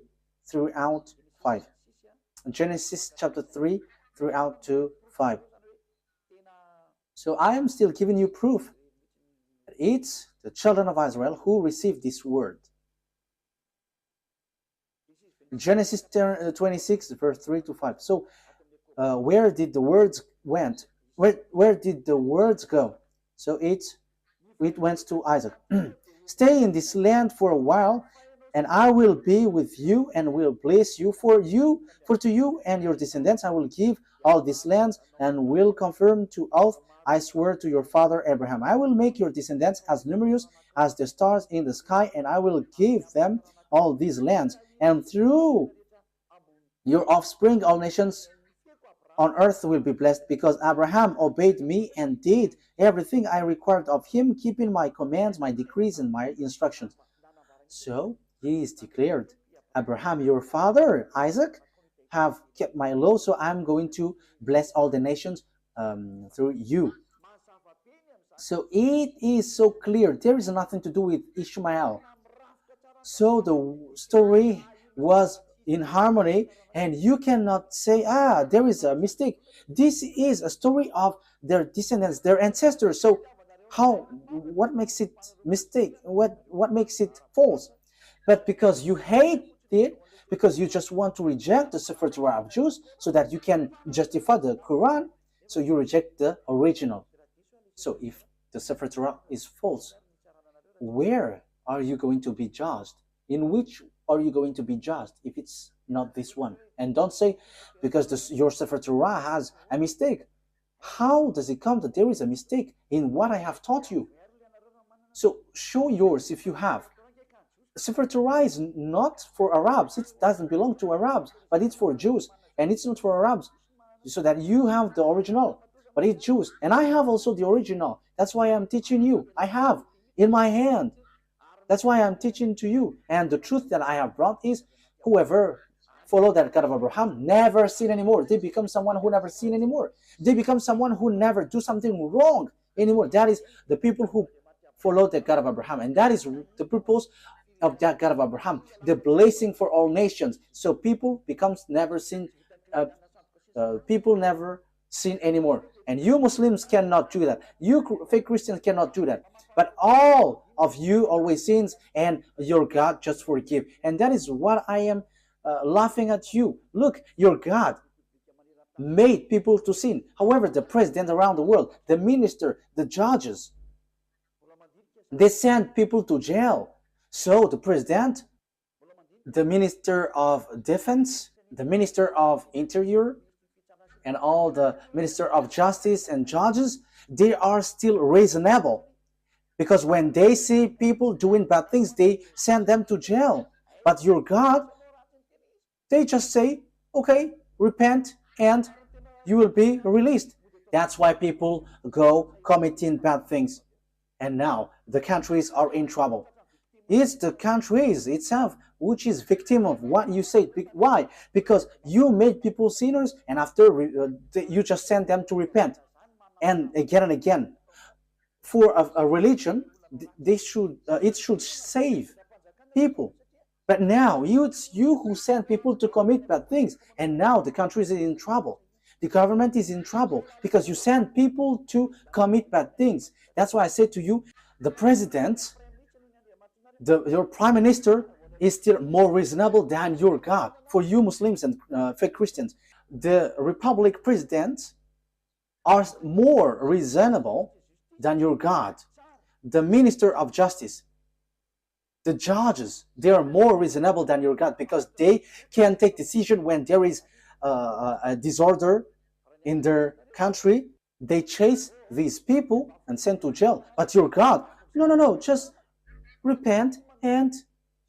Speaker 1: throughout 5. Genesis chapter 3 throughout to 5. So I am still giving you proof that it's the children of Israel who received this word. Genesis 26, verse 3 to 5. So where did the words went? Where did the words go? So it went to Isaac. Stay in this land for a while, and I will be with you and will bless you. For to you and your descendants I will give all these lands, and will confirm to oath I swear to your father Abraham. I will make your descendants as numerous as the stars in the sky, and I will give them all these lands. And through your offspring all nations on earth will be blessed, because Abraham obeyed me and did everything I required of him, keeping my commands, my decrees, and my instructions. So he is declared, Abraham, your father, Isaac, have kept my law, so I'm going to bless all the nations through you. So it is so clear. There is nothing to do with Ishmael. So the story was in harmony, and you cannot say, there is a mistake. This is a story of their descendants, their ancestors. So what makes it mistake? What makes it false? But because you hate it, because you just want to reject the Sefer Torah of Jews so that you can justify the Quran, so you reject the original. So if the Sefer Torah is false, where are you going to be judged? In which are you going to be judged if it's not this one? And don't say, because your Sefer Torah has a mistake. How does it come that there is a mistake in what I have taught you? So show yours if you have. Sefer Torah is not for Arabs. It doesn't belong to Arabs, but it's for Jews. And it's not for Arabs. So that you have the original, but it's Jews. And I have also the original. That's why I'm teaching you. I have in my hand. That's why I'm teaching to you. And the truth that I have brought is, whoever follow that God of Abraham never sin anymore. They become someone who never sin anymore. They become someone who never do something wrong anymore. That is the people who follow the God of Abraham. And that is the purpose of that God of Abraham, the blessing for all nations. So people becomes never sin, uh, people never sin anymore. And you Muslims cannot do that. You fake Christians cannot do that. But all of you always sins, and your God just forgive. And that is what I am laughing at you. Look, your God made people to sin. However, the president around the world, the minister, the judges, they send people to jail. So the president, the minister of defense, the minister of interior, and all the minister of justice and judges, they are still reasonable, because when they see people doing bad things, they send them to jail. But your God, they just say, okay, repent and you will be released. That's why people go committing bad things. And now the countries are in trouble. It's the countries itself which is victim of what you say. Why? Because you made people sinners, and after you just send them to repent, and again. For a religion, it should save people. But now it's you who send people to commit bad things, and now the country is in trouble. The government is in trouble because you send people to commit bad things. That's why I say to you, the president, your prime minister is still more reasonable than your God. For you Muslims and fake Christians, the republic presidents are more reasonable than your God. The minister of justice, the judges, they are more reasonable than your God, because they can take decision when there is a disorder in their country. They chase these people and send to jail. But your God, no, just repent and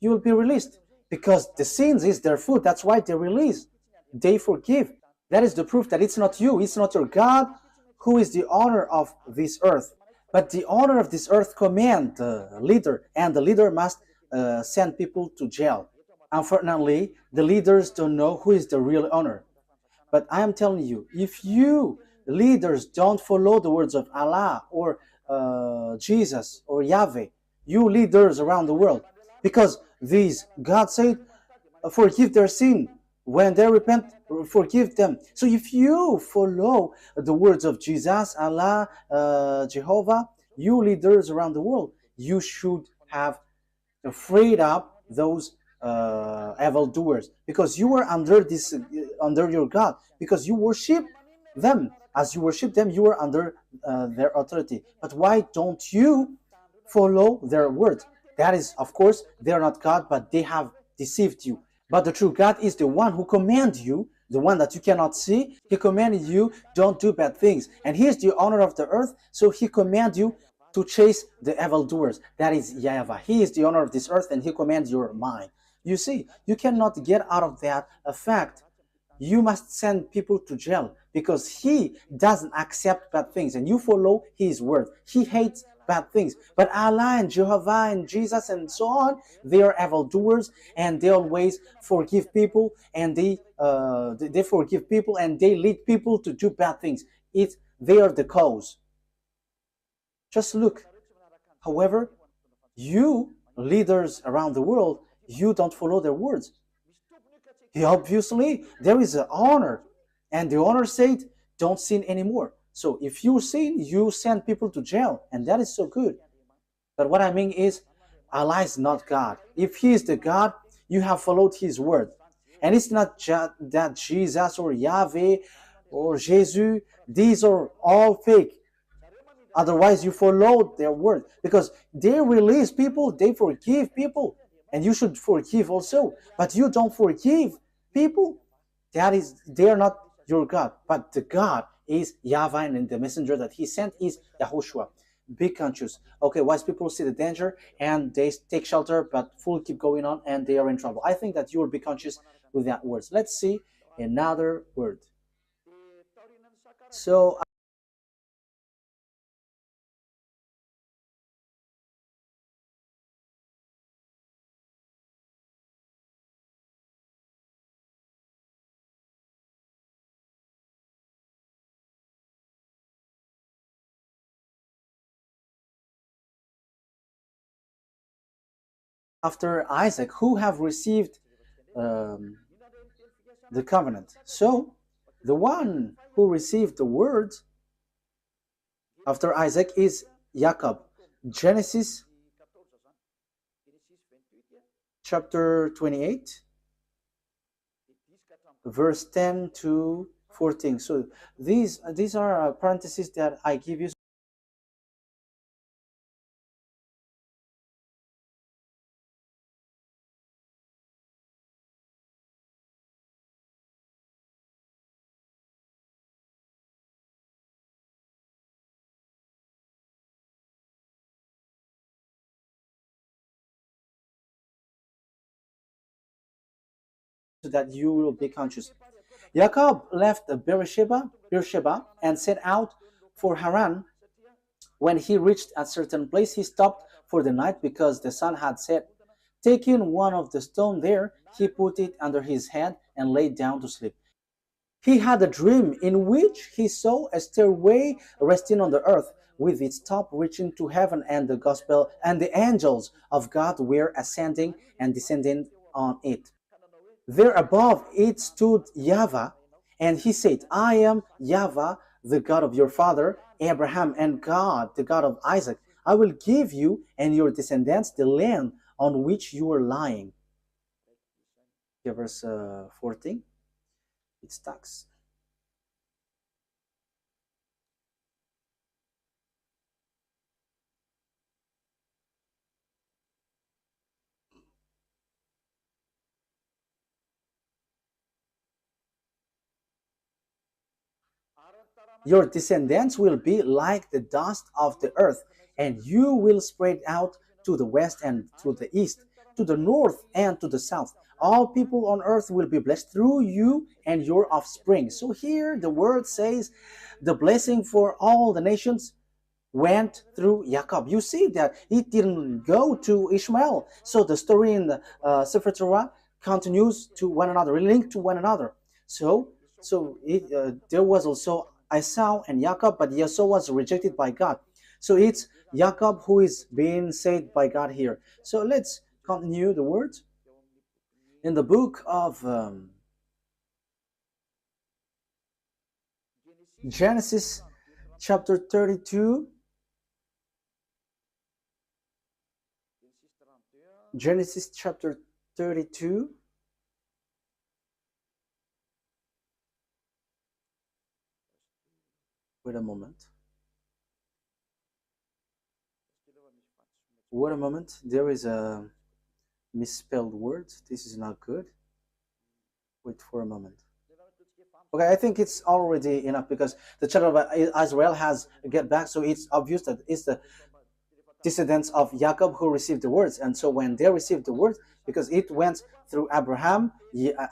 Speaker 1: you will be released, because the sins is their food. That's why they release, they forgive. That is the proof that it's not you, it's not your God who is the owner of this earth. But the owner of this earth command the leader, and the leader must send people to jail. Unfortunately, the leaders don't know who is the real owner. But I am telling you, if you leaders don't follow the words of Allah or Jesus or Yahweh, you leaders around the world, because these, God said, forgive their sin. When they repent, forgive them. So if you follow the words of Jesus, Allah, Jehovah, you leaders around the world, you should have freed up those evil doers, because you were under this, under your God, because you worship them. As you worship them, you are under their authority. But why don't you follow their word? That is, of course, they are not God, but they have deceived you. But the true God is the one who commands you, the one that you cannot see. He commanded you, don't do bad things. And he is the owner of the earth, so he commands you to chase the evildoers. That is YAHVAH. He is the owner of this earth, and he commands your mind. You see, you cannot get out of that fact. You must send people to jail because he doesn't accept bad things, and you follow his word. He hates bad things. But Allah and Jehovah and Jesus and so on, they are evildoers, and they always forgive people, and they forgive people, and they lead people to do bad things. They are the cause. Just look. However, you leaders around the world, you don't follow their words. Obviously, there is an honor, and the honor said, don't sin anymore. So if you sin, you send people to jail, and that is so good. But what I mean is, Allah is not God. If he is the God, you have followed his word. And it's not that Jesus or Yahweh or Jesus, these are all fake. Otherwise, you follow their word, because they release people, they forgive people, and you should forgive also. But you don't forgive people. They are not your God, but the God is YAHVAH, and the messenger that he sent is YAHOSHUAH. Be conscious. Okay, wise people see the danger and they take shelter, but fool keep going on and they are in trouble. I think that you will be conscious with that words. Let's see another word. So after Isaac, who have received um, the covenant. So the one who received the word after Isaac is Jacob. Genesis chapter 28, verse 10 to 14. So these are parentheses that I give you so that you will be conscious. Jacob left Beersheba and set out for Haran. When he reached a certain place, he stopped for the night because the sun had set. Taking one of the stones there, he put it under his head and lay down to sleep. He had a dream in which he saw a stairway resting on the earth, with its top reaching to heaven, and the gospel and the angels of God were ascending and descending on it. There above it stood YAHVAH, and he said, I am YAHVAH, the God of your father Abraham, and God, the God of Isaac. I will give you and your descendants the land on which you are lying. Here, verse 14. It stacks. Your descendants will be like the dust of the earth, and you will spread out to the west and to the east, to the north and to the south. All people on earth will be blessed through you and your offspring. So here the word says the blessing for all the nations went through Jacob. You see that it didn't go to Ishmael. So the story in the Sefer Torah continues to one another, linked to one another. So there was also Esau and Jacob, but Esau was rejected by God. So it's Jacob who is being saved by God here. So let's continue the words. In the book of Genesis chapter 32, Genesis chapter 32, wait a moment. Wait a moment. There is a misspelled word. This is not good. Wait for a moment. Okay, I think it's already enough because the children of Israel has get back, so it's obvious that it's the descendants of Jacob who received the words. And so when they received the words, because it went through Abraham,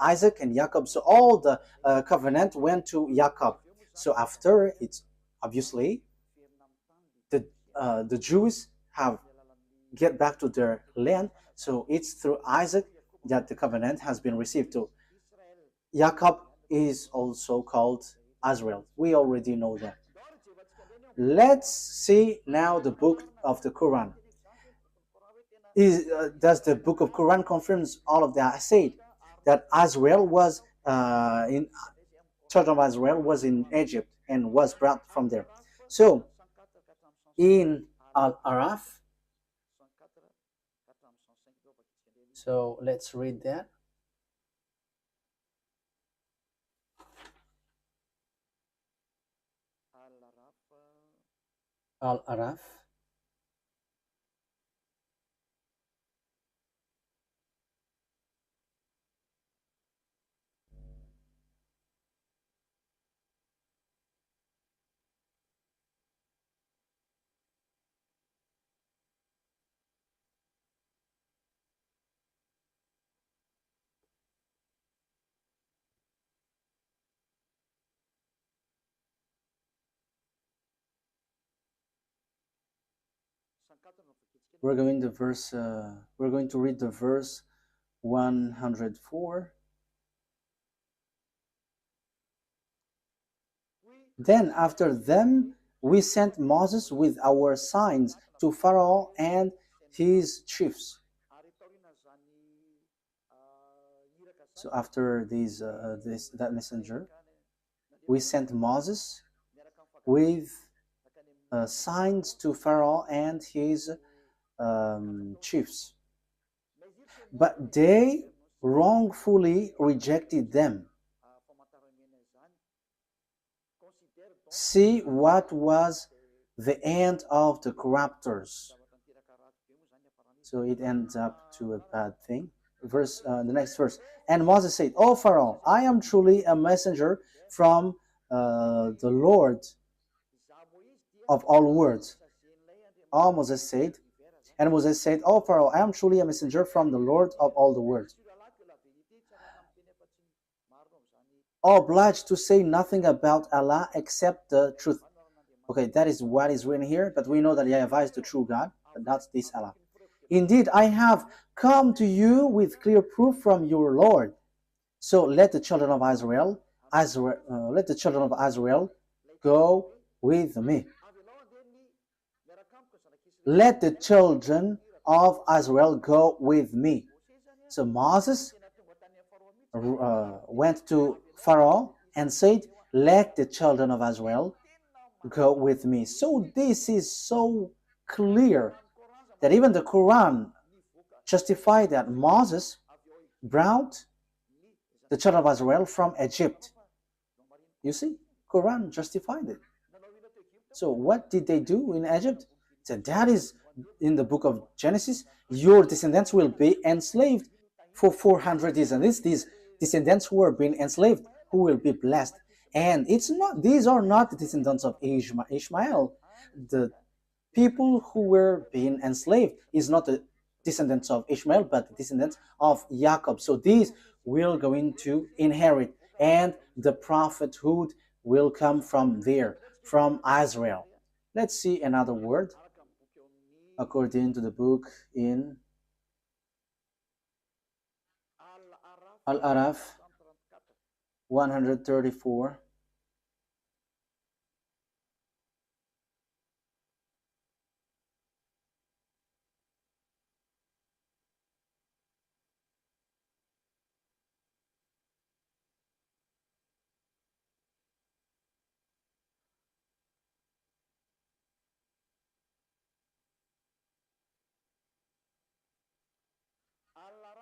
Speaker 1: Isaac, and Jacob, so all the covenant went to Jacob. So after, it's obviously the Jews have get back to their land. So it's through Isaac that the covenant has been received to. Jacob is also called Israel. We already know that. Let's see now the book of the Quran. Does the book of Quran confirms all of that? I said that Israel was in children of Israel was in Egypt and was brought from there. So in Al-Araf, so let's read that. Al-Araf. We're going to verse. We're going to read the verse 104. Then after them we sent Moses with our signs to Pharaoh and his chiefs. So after that messenger, we sent Moses with signs to Pharaoh and his chiefs, but they wrongfully rejected them. See what was the end of the corruptors. So it ends up to a bad thing. The next verse. And Moses said, "O Pharaoh, I am truly a messenger from the Lord of all words." And Moses said, "O Pharaoh, I am truly a messenger from the Lord of all the words." Obliged to say nothing about Allah except the truth. Okay, that is what is written here, but we know that YAHVAH is the true God, but not this Allah. Indeed, I have come to you with clear proof from your Lord. So let the children of Israel go with me. Let the children of Israel go with me. So Moses went to Pharaoh and said, "Let the children of Israel go with me." So this is so clear that even the Quran justified that Moses brought the children of Israel from Egypt. You see, Quran justified it. So what did they do in Egypt? So that is in the book of Genesis. Your descendants will be enslaved for 400 years, and these descendants who are being enslaved, who will be blessed. And these are not the descendants of Ishmael. The people who were being enslaved is not the descendants of Ishmael, but the descendants of Jacob. So these will going to inherit, and the prophethood will come from there, from Israel. Let's see another word according to the book in Al-Araf 134.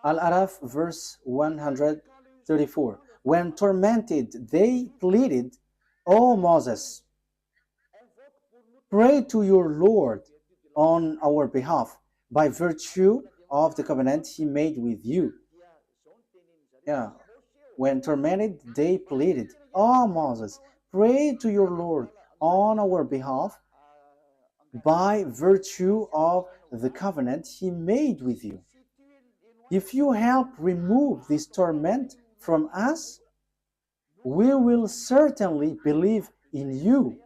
Speaker 1: Al-Araf verse 134. When tormented, they pleaded, "O Moses, pray to your Lord on our behalf by virtue of the covenant he made with you." Yeah. When tormented, they pleaded, "O Moses, pray to your Lord on our behalf by virtue of the covenant he made with you. If you help remove this torment from us, we will certainly believe in you.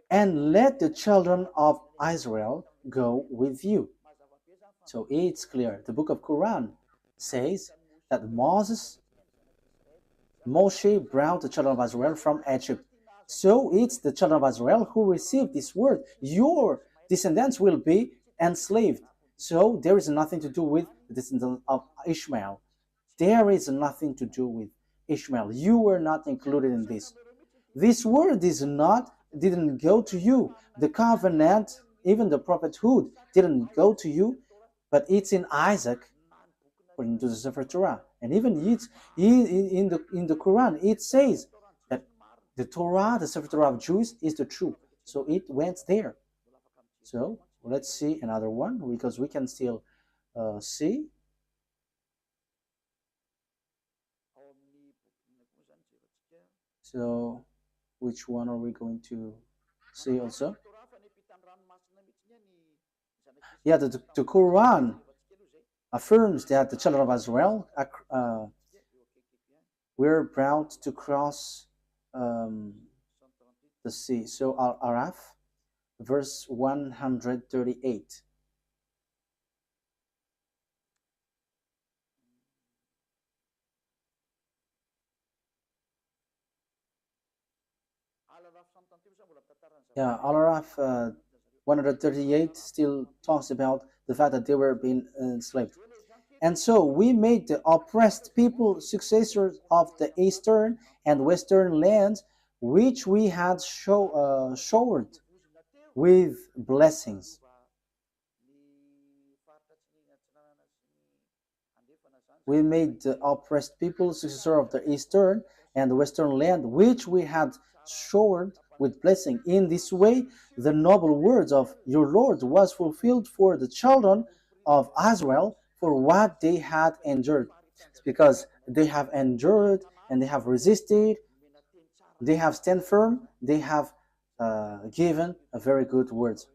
Speaker 1: And let the children of Israel go with you." So it's clear. The book of Quran says that Moshe brought the children of Israel from Egypt. So it's the children of Israel who received this word. Your descendants will be enslaved. So there is nothing to do with the descendants of Ishmael. There is nothing to do with Ishmael. You were not included in this. This word didn't go to you. The covenant, even the prophethood, didn't go to you, but it's in Isaac, according to the Sefer Torah. And even in the Quran, it says that the Torah, the Sefer Torah of Jews, is the truth. So it went there. So let's see another one, because we can still see. So which one are we going to see also? Yeah, the Quran affirms that the children of Israel were brought to cross the sea. So Al-Araf, verse 138. Yeah, Al-Araf 138 still talks about the fact that they were being enslaved. And so we made the oppressed people successors of the eastern and western lands, which we had showered with blessings. We made the oppressed people successor of the eastern and western land, which we had showered with blessing. In this way, the noble words of your Lord was fulfilled for the children of Israel for what they had endured. It's because they have endured and they have resisted, they have stand firm, they have given a very good words.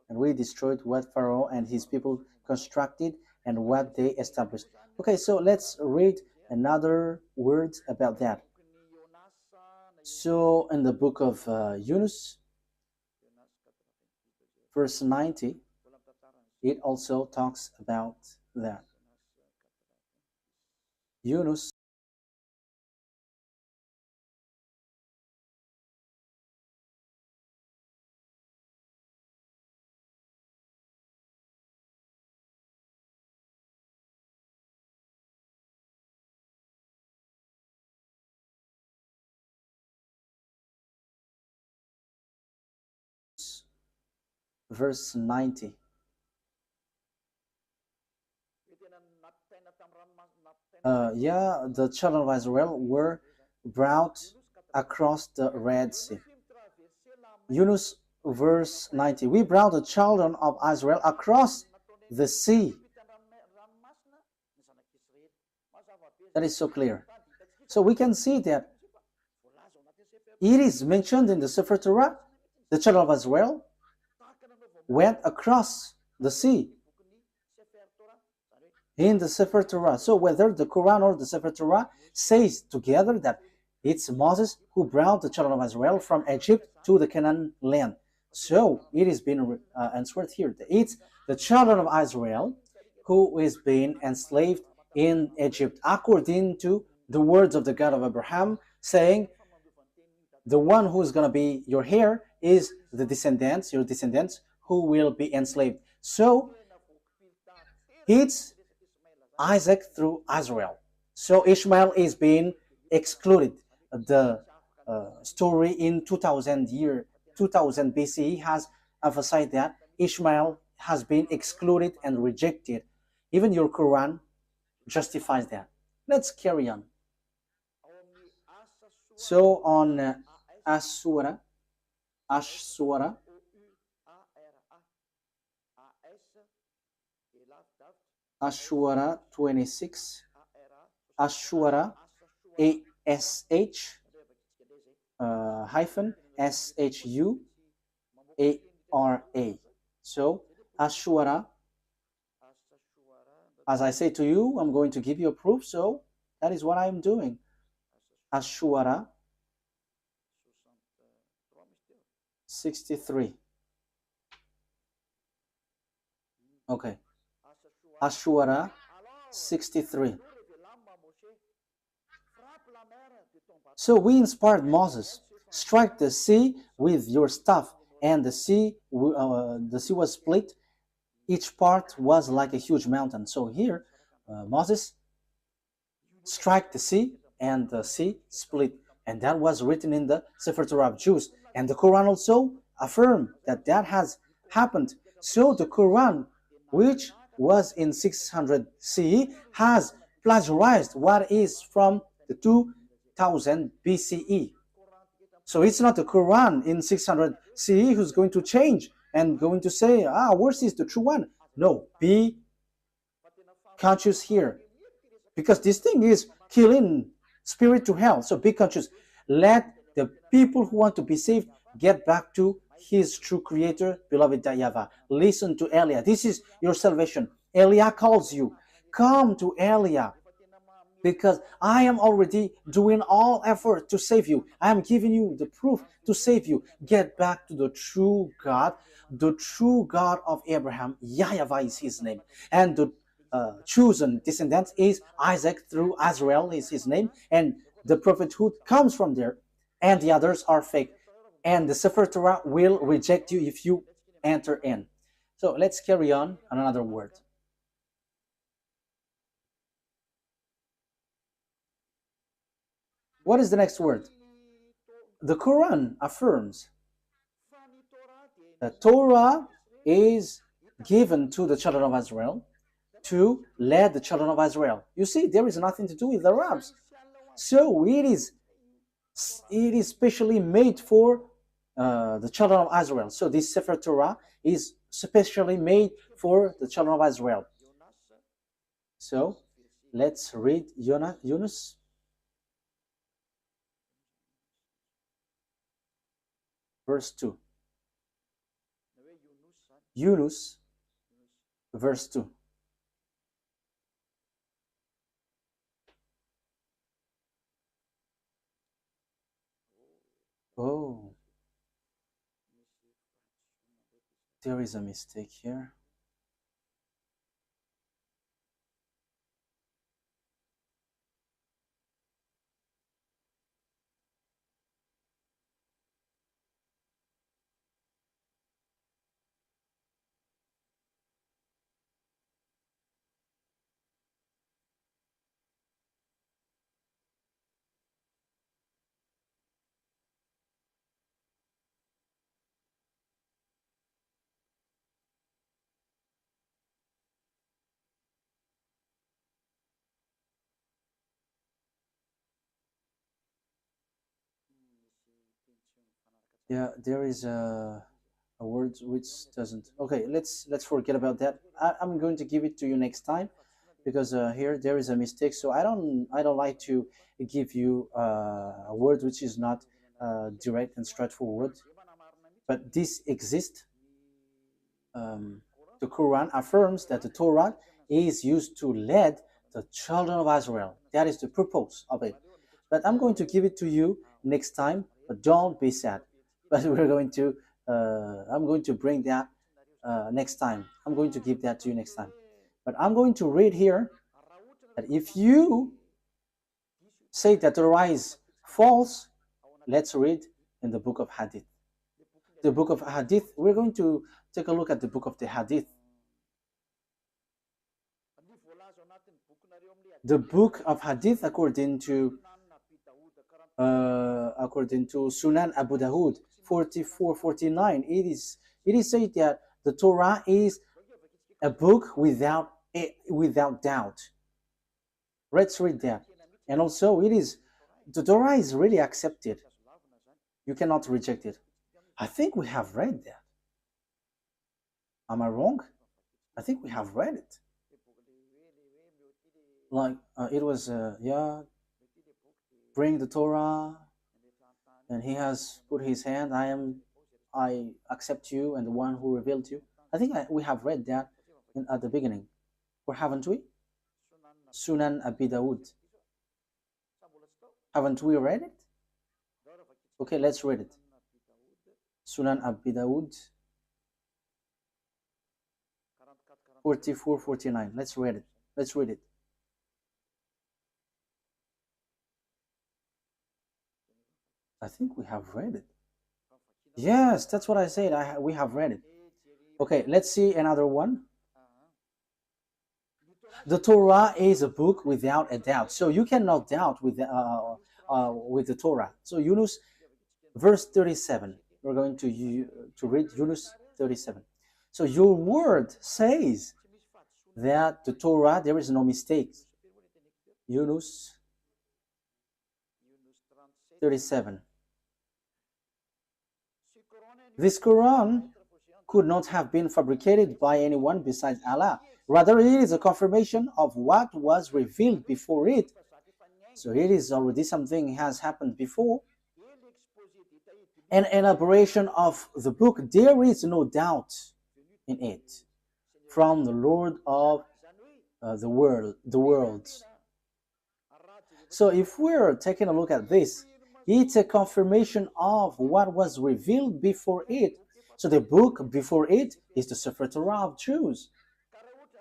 Speaker 1: And we destroyed what Pharaoh and his people constructed and what they established. Okay, so let's read another words about that. So in the book of Yunus, verse 90, it also talks about that. Yunus verse 90. The children of Israel were brought across the Red Sea. Yunus verse 90. We brought the children of Israel across the sea. That is so clear. So we can see that it is mentioned in the Sefer Torah, the children of Israel went across the sea in the Sefer Torah. So whether the Quran or the Sefer Torah says together that it's Moses who brought the children of Israel from Egypt to the Canaan land. So it is being answered here. It's the children of Israel who is being enslaved in Egypt, according to the words of the God of Abraham, saying, the one who is going to be your heir is the descendants, your descendants, who will be enslaved. So it's Isaac through Israel. So Ishmael is being excluded. The story in 2000 BCE has emphasized that Ishmael has been excluded and rejected. Even your Quran justifies that. Let's carry on. So on Ashura 26, Ashura ASH hyphen SHUARA. So Ashura, as I say to you, I'm going to give you a proof, so that is what I'm doing. Ashura 63. Okay. Ashura 63. So we inspired Moses, strike the sea with your staff, and the sea was split. Each part was like a huge mountain. So here, Moses strike the sea, and the sea split. And that was written in the Sefer Torah of Jews. And the Quran also affirmed that that has happened. So the Quran, which was in 600 CE, has plagiarized what is from the 2000 BCE. So it's not the Quran in 600 CE who's going to change and going to say, ours is the true one. No, be conscious here. Because this thing is killing spirit to hell. So be conscious. Let the people who want to be saved get back to his true creator, beloved YAHVAH. Listen to Elia. This is your salvation. Elia calls you. Come to Elia, because I am already doing all effort to save you. I am giving you the proof to save you. Get back to the true God of Abraham. YAHVAH is his name. And the chosen descendant is Isaac through Israel is his name. And the prophethood comes from there. And the others are fake. And the Sefer Torah will reject you if you enter in. So let's carry on another word. What is the next word? The Quran affirms that Torah is given to the children of Israel to lead the children of Israel. You see, there is nothing to do with the Arabs. So it is specially made for the children of Israel. So this Sefer Torah is specially made for the children of Israel. So let's read Yunus. Verse 2. Yunus, verse 2. Oh, there is a mistake here. Yeah, there is a word which doesn't. Okay, let's forget about that. I'm going to give it to you next time, because here there is a mistake. So I don't like to give you a word which is not direct and straightforward, but this exists. The Quran affirms that the Torah is used to lead the children of Israel. That is the purpose of it. But I'm going to give it to you next time. But don't be sad. But I'm going to bring that next time. I'm going to give that to you next time. But I'm going to read here that if you say that the Torah is false, let's read in the book of Hadith. The book of Hadith, we're going to take a look at the book of the Hadith. The book of Hadith, according to Sunan Abu Dawud 4449, it is said that the Torah is a book without doubt. Let's read that. And also the Torah is really accepted. You cannot reject it. I think we have read that. Am I wrong? I think we have read it. Like it was bring the Torah, and he has put his hand. I accept you, and the one who revealed you. I think we have read that at the beginning, or haven't we? Sunan Abi Dawud. Haven't we read it? Okay, let's read it. Sunan Abi Dawud 4449. Let's read it. Let's read it. I think we have read it. Yes, that's what I said. We have read it. Okay, let's see another one. The Torah is a book without a doubt. So you cannot doubt with the Torah. So Yunus, verse 37. We're going to read Yunus 37. So your word says that the Torah, there is no mistake. Yunus 37. This Quran could not have been fabricated by anyone besides Allah. Rather, it is a confirmation of what was revealed before it. So it is already something has happened before. An elaboration of the book, there is no doubt in it, from the Lord of the worlds. So if we're taking a look at this, it's a confirmation of what was revealed before it. So the book before it is the Sefer Torah of Jews.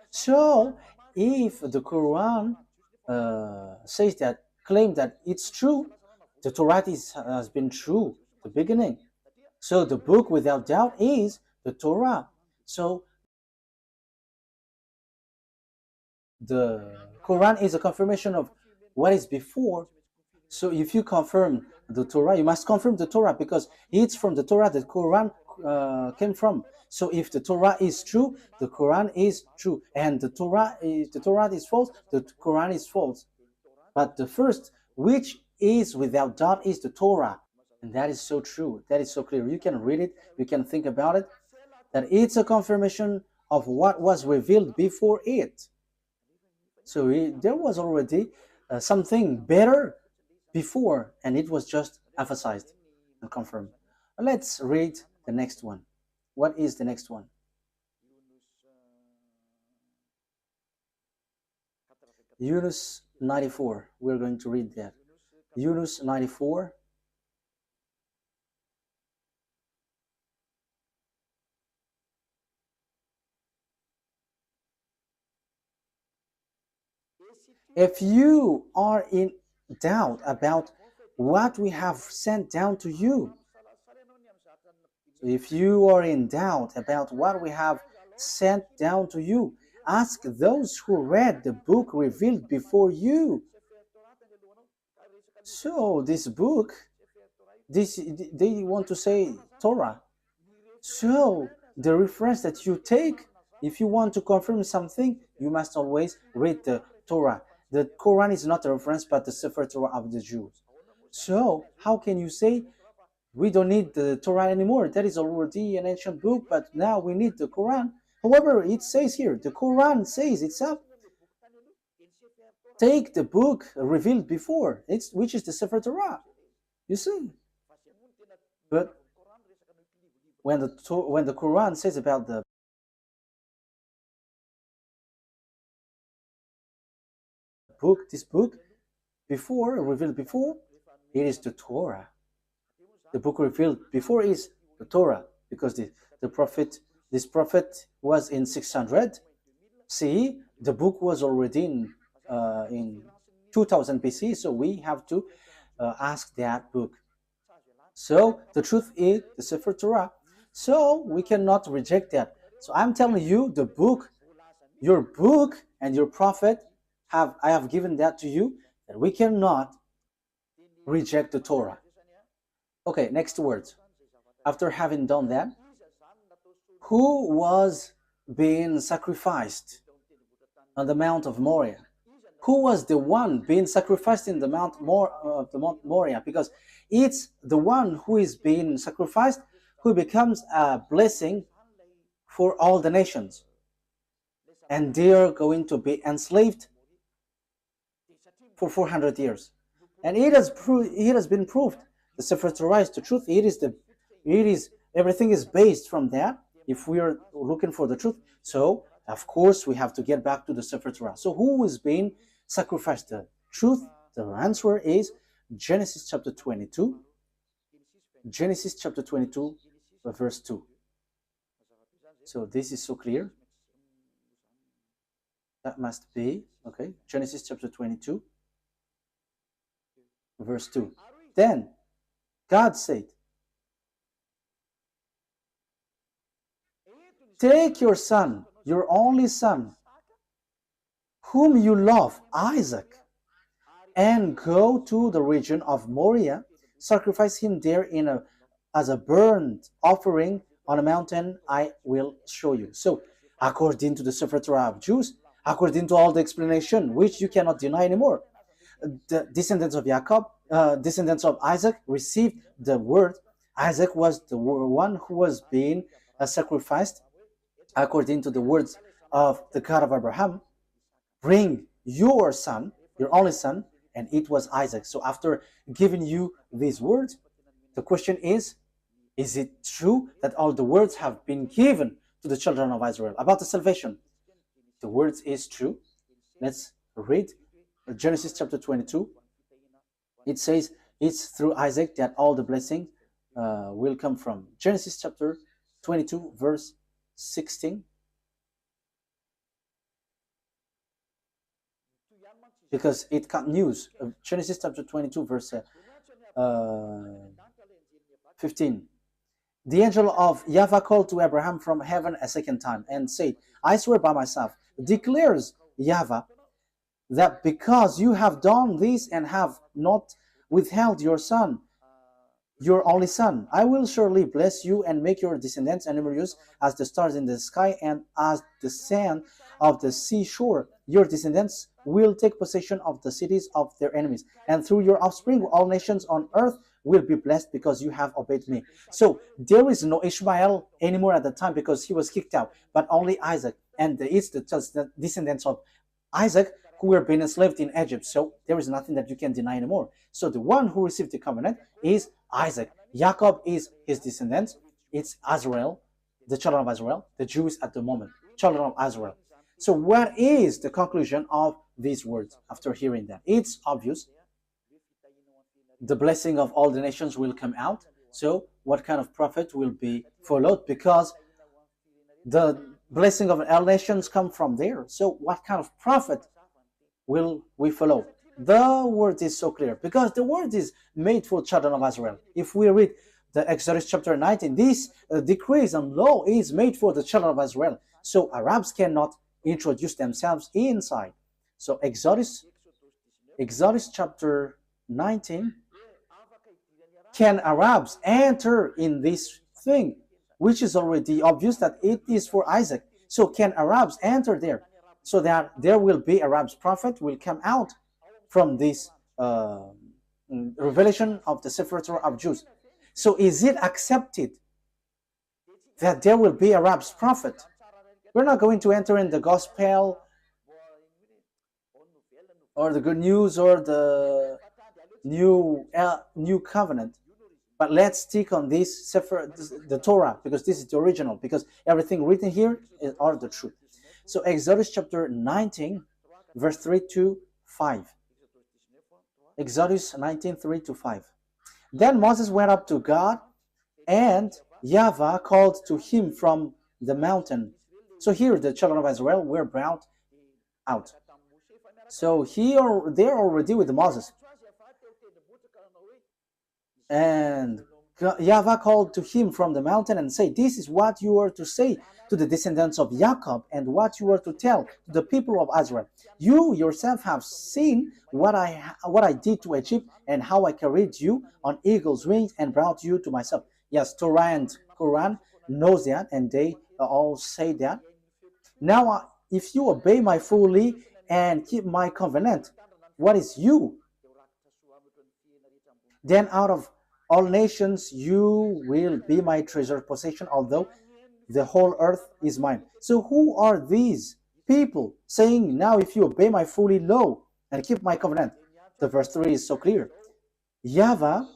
Speaker 1: So if the Quran claim that it's true, the Torah has been true the beginning. So the book without doubt is the Torah. So the Quran is a confirmation of what is before. So if you confirm the Torah, you must confirm the Torah because it's from the Torah that Quran came from. So if the Torah is true, the Quran is true, and the Torah is false, the Quran is false. But the first, which is without doubt, is the Torah, and that is so true. That is so clear. You can read it, you can think about it, that it's a confirmation of what was revealed before it. So there was already something better before, and it was just emphasized and confirmed. Let's read the next one. What is the next one? Yunus 94. We're going to read that. Yunus 94. If you are in doubt about what we have sent down to you, if you are in doubt about what we have sent down to you, ask those who read the book revealed before you. So this book, they want to say Torah. So the reference that you take, if you want to confirm something, you must always read the Torah. The Quran is not a reference, but the Sefer Torah of the Jews. So how can you say we don't need the Torah anymore? That is already an ancient book, but now we need the Quran. However, it says here, the Quran says itself, take the book revealed before, which is the Sefer Torah. You see? But when the Quran says about the book, this book, revealed before, it is the Torah. The book revealed before is the Torah, because this prophet was in 600 CE. The book was already in 2000 BC, so we have to ask that book. So the truth is the Sefer Torah. So we cannot reject that. So I'm telling you, the book, your book and your prophet, I have given that to you, that we cannot reject the Torah. Okay, next words. After having done that, who was being sacrificed on the Mount of Moriah? Who was the one being sacrificed in the Mount Moriah? Because it's the one who is being sacrificed who becomes a blessing for all the nations. And they are going to be enslaved for 400 years. And it has been proved. The Sefer Torah is the truth. Everything is based from that. If we are looking for the truth, so of course we have to get back to the Sefer Torah. So who is being sacrificed? The truth, the answer is Genesis chapter 22. Genesis chapter 22, verse 2. So this is so clear. That must be, okay, Genesis chapter 22, verse 2. Then God said, take your son, your only son, whom you love, Isaac, and go to the region of Moriah, sacrifice him there as a burnt offering on a mountain I will show you. So, according to the Sefer Torah of Jews, according to all the explanation, which you cannot deny anymore, the descendants of Jacob, descendants of Isaac, received the word. Isaac was the one who was being sacrificed according to the words of the God of Abraham. Bring your son, your only son, and it was Isaac. So after giving you these words, the question is it true that all the words have been given to the children of Israel about the salvation? The words is true. Let's read Genesis chapter 22. It says it's through Isaac that all the blessing will come from. Genesis chapter 22, verse 16. Because it continues. Genesis chapter 22, verse 15. The angel of YAHVAH called to Abraham from heaven a second time and said, I swear by myself, declares YAHVAH, that because you have done this and have not withheld your son, your only son. I will surely bless you and make your descendants numerous as the stars in the sky and as the sand of the seashore. Your descendants will take possession of the cities of their enemies, and through your offspring all nations on earth will be blessed because you have obeyed me. So there is no Ishmael anymore at the time because he was kicked out, but only Isaac, and it's the descendants of Isaac who were being enslaved in Egypt. So there is nothing that you can deny anymore. So the one who received the covenant is Isaac. Jacob is his descendants. It's Israel, the children of Israel, the Jews at the moment, children of Israel. So what is the conclusion of these words after hearing that? It's obvious. The blessing of all the nations will come out. So what kind of prophet will be followed? Because the blessing of all nations come from there. So what kind of prophet will we follow? The word is so clear because the word is made for children of Israel. If we read the Exodus chapter 19, this decrees and law is made for the children of Israel. So Arabs cannot introduce themselves inside. So Exodus chapter 19, can Arabs enter in this thing, which is already obvious that it is for Isaac? So can Arabs enter there? So that there will be Arabs prophet will come out from this revelation of the Sefer Torah of Jews. So is it accepted that there will be Arabs prophet? We're not going to enter in the gospel or the good news or the new covenant, but let's stick on this Sefer, the Torah, because this is the original, because everything written here are the truth. So Exodus chapter 19, verse 3 to 5. Exodus 19, 3 to 5. Then Moses went up to God, and YAHVAH called to him from the mountain. So here the children of Israel were brought out. So here they're already with Moses. And YAHVAH called to him from the mountain and said, this is what you are to say to the descendants of Jacob and what you are to tell to the people of Israel. You yourself have seen what I did to Egypt and how I carried you on eagle's wings and brought you to myself. Yes, Torah and Quran knows that, and they all say that. Now, if you obey my fully and keep my covenant, what is you? Then out of all nations you will be my treasured possession, although the whole earth is mine. So who are these people saying, now if you obey my fully law and keep my covenant? The verse 3 is so clear. YAHVAH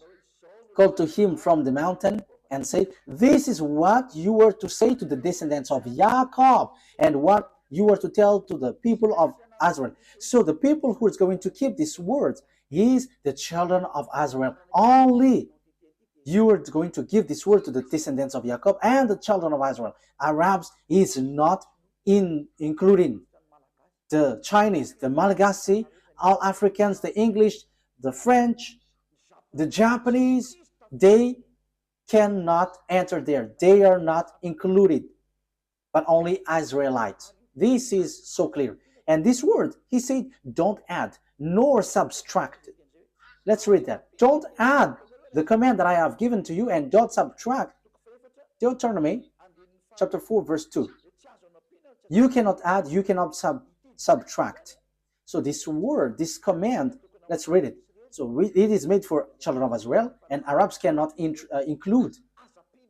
Speaker 1: called to him from the mountain and said, this is what you were to say to the descendants of Jacob and what you were to tell to the people of Israel. So the people who is going to keep these words is the children of Israel. Only you are going to give this word to the descendants of Jacob and the children of Israel. Arabs is not including the Chinese, the Malagasy, all Africans, the English, the French, the Japanese. They cannot enter there. They are not included, but only Israelites. This is so clear. And this word, he said, don't add nor subtract. Let's read that. Don't add the command that I have given to you and don't subtract. Deuteronomy chapter 4 verse 2. You cannot add, you cannot subtract. So this word, this command, let's read it. So it is made for children of Israel, and Arabs cannot include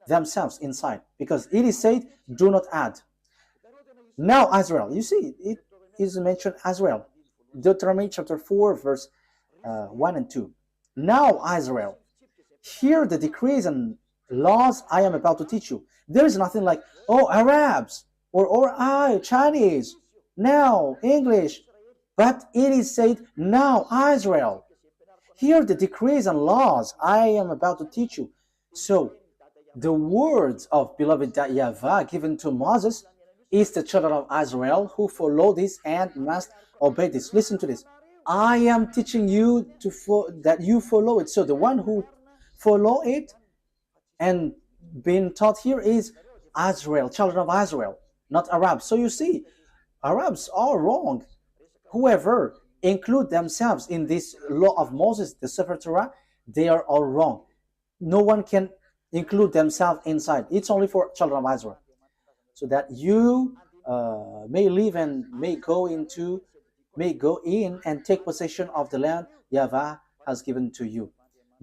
Speaker 1: themselves inside because it is said, do not add. Now Israel, you see, it is mentioned Israel. Deuteronomy chapter 4 verse 1 and 2. Now Israel, hear the decrees and laws I am about to teach you. There is nothing like, oh, Arabs, or I, Chinese, now English. But it is said, now Israel, hear the decrees and laws I am about to teach you. So the words of beloved YAHVAH given to Moses is the children of Israel who follow this and must obey this. Listen to this. I am teaching you that you follow it. So the one who follow it and being taught here is Israel, children of Israel, not Arabs. So you see, Arabs are wrong. Whoever include themselves in this law of Moses, the Sefer Torah, they are all wrong. No one can include themselves inside. It's only for children of Israel, so that you may live and may go in and take possession of the land YAHVAH has given to you.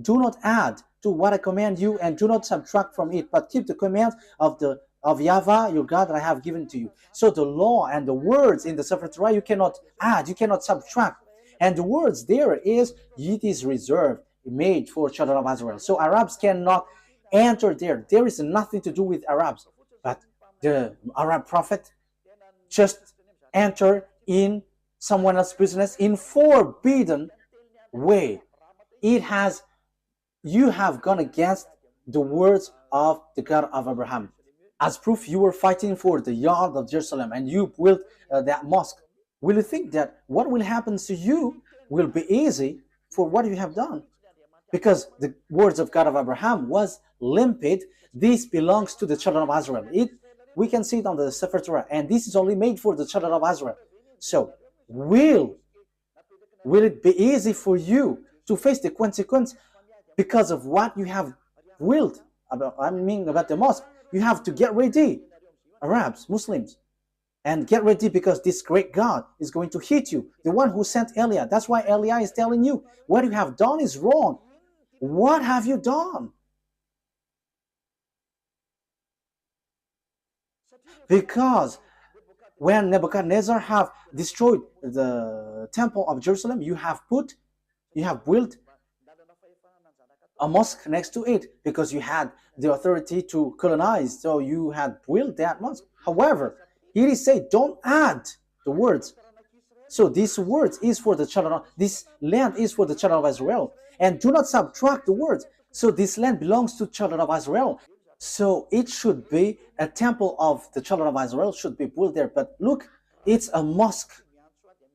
Speaker 1: Do not add to what I command you, and do not subtract from it, but keep the commands of YAHVAH your God that I have given to you. So the law and the words in the Sefer Torah, you cannot add, you cannot subtract. And the words there is, it is reserved, made for children of Israel. So Arabs cannot enter there. There is nothing to do with Arabs. But the Arab prophet just enter in someone else's business in forbidden way. You have gone against the words of the God of Abraham. As proof, you were fighting for the yard of Jerusalem and you built that mosque. Will you think that what will happen to you will be easy for what you have done? Because the words of God of Abraham was limpid. This belongs to the children of Israel. We can see it on the Sefer Torah, and this is only made for the children of Israel. So, will it be easy for you to face the consequence because of what you have willed about the mosque? You have to get ready, Arabs, Muslims, and get ready, because this great God is going to hit you, the one who sent Eliah. That's why Eliah is telling you what you have done is wrong. What have you done? Because when Nebuchadnezzar have destroyed the temple of Jerusalem, you have built a mosque next to it, because you had the authority to colonize, so you had built that mosque. However, it is said, don't add the words. So this words is for the children of, this land is for the children of Israel, and do not subtract the words. So this land belongs to children of Israel. So it should be a temple of the children of Israel should be built there. But look, it's a mosque.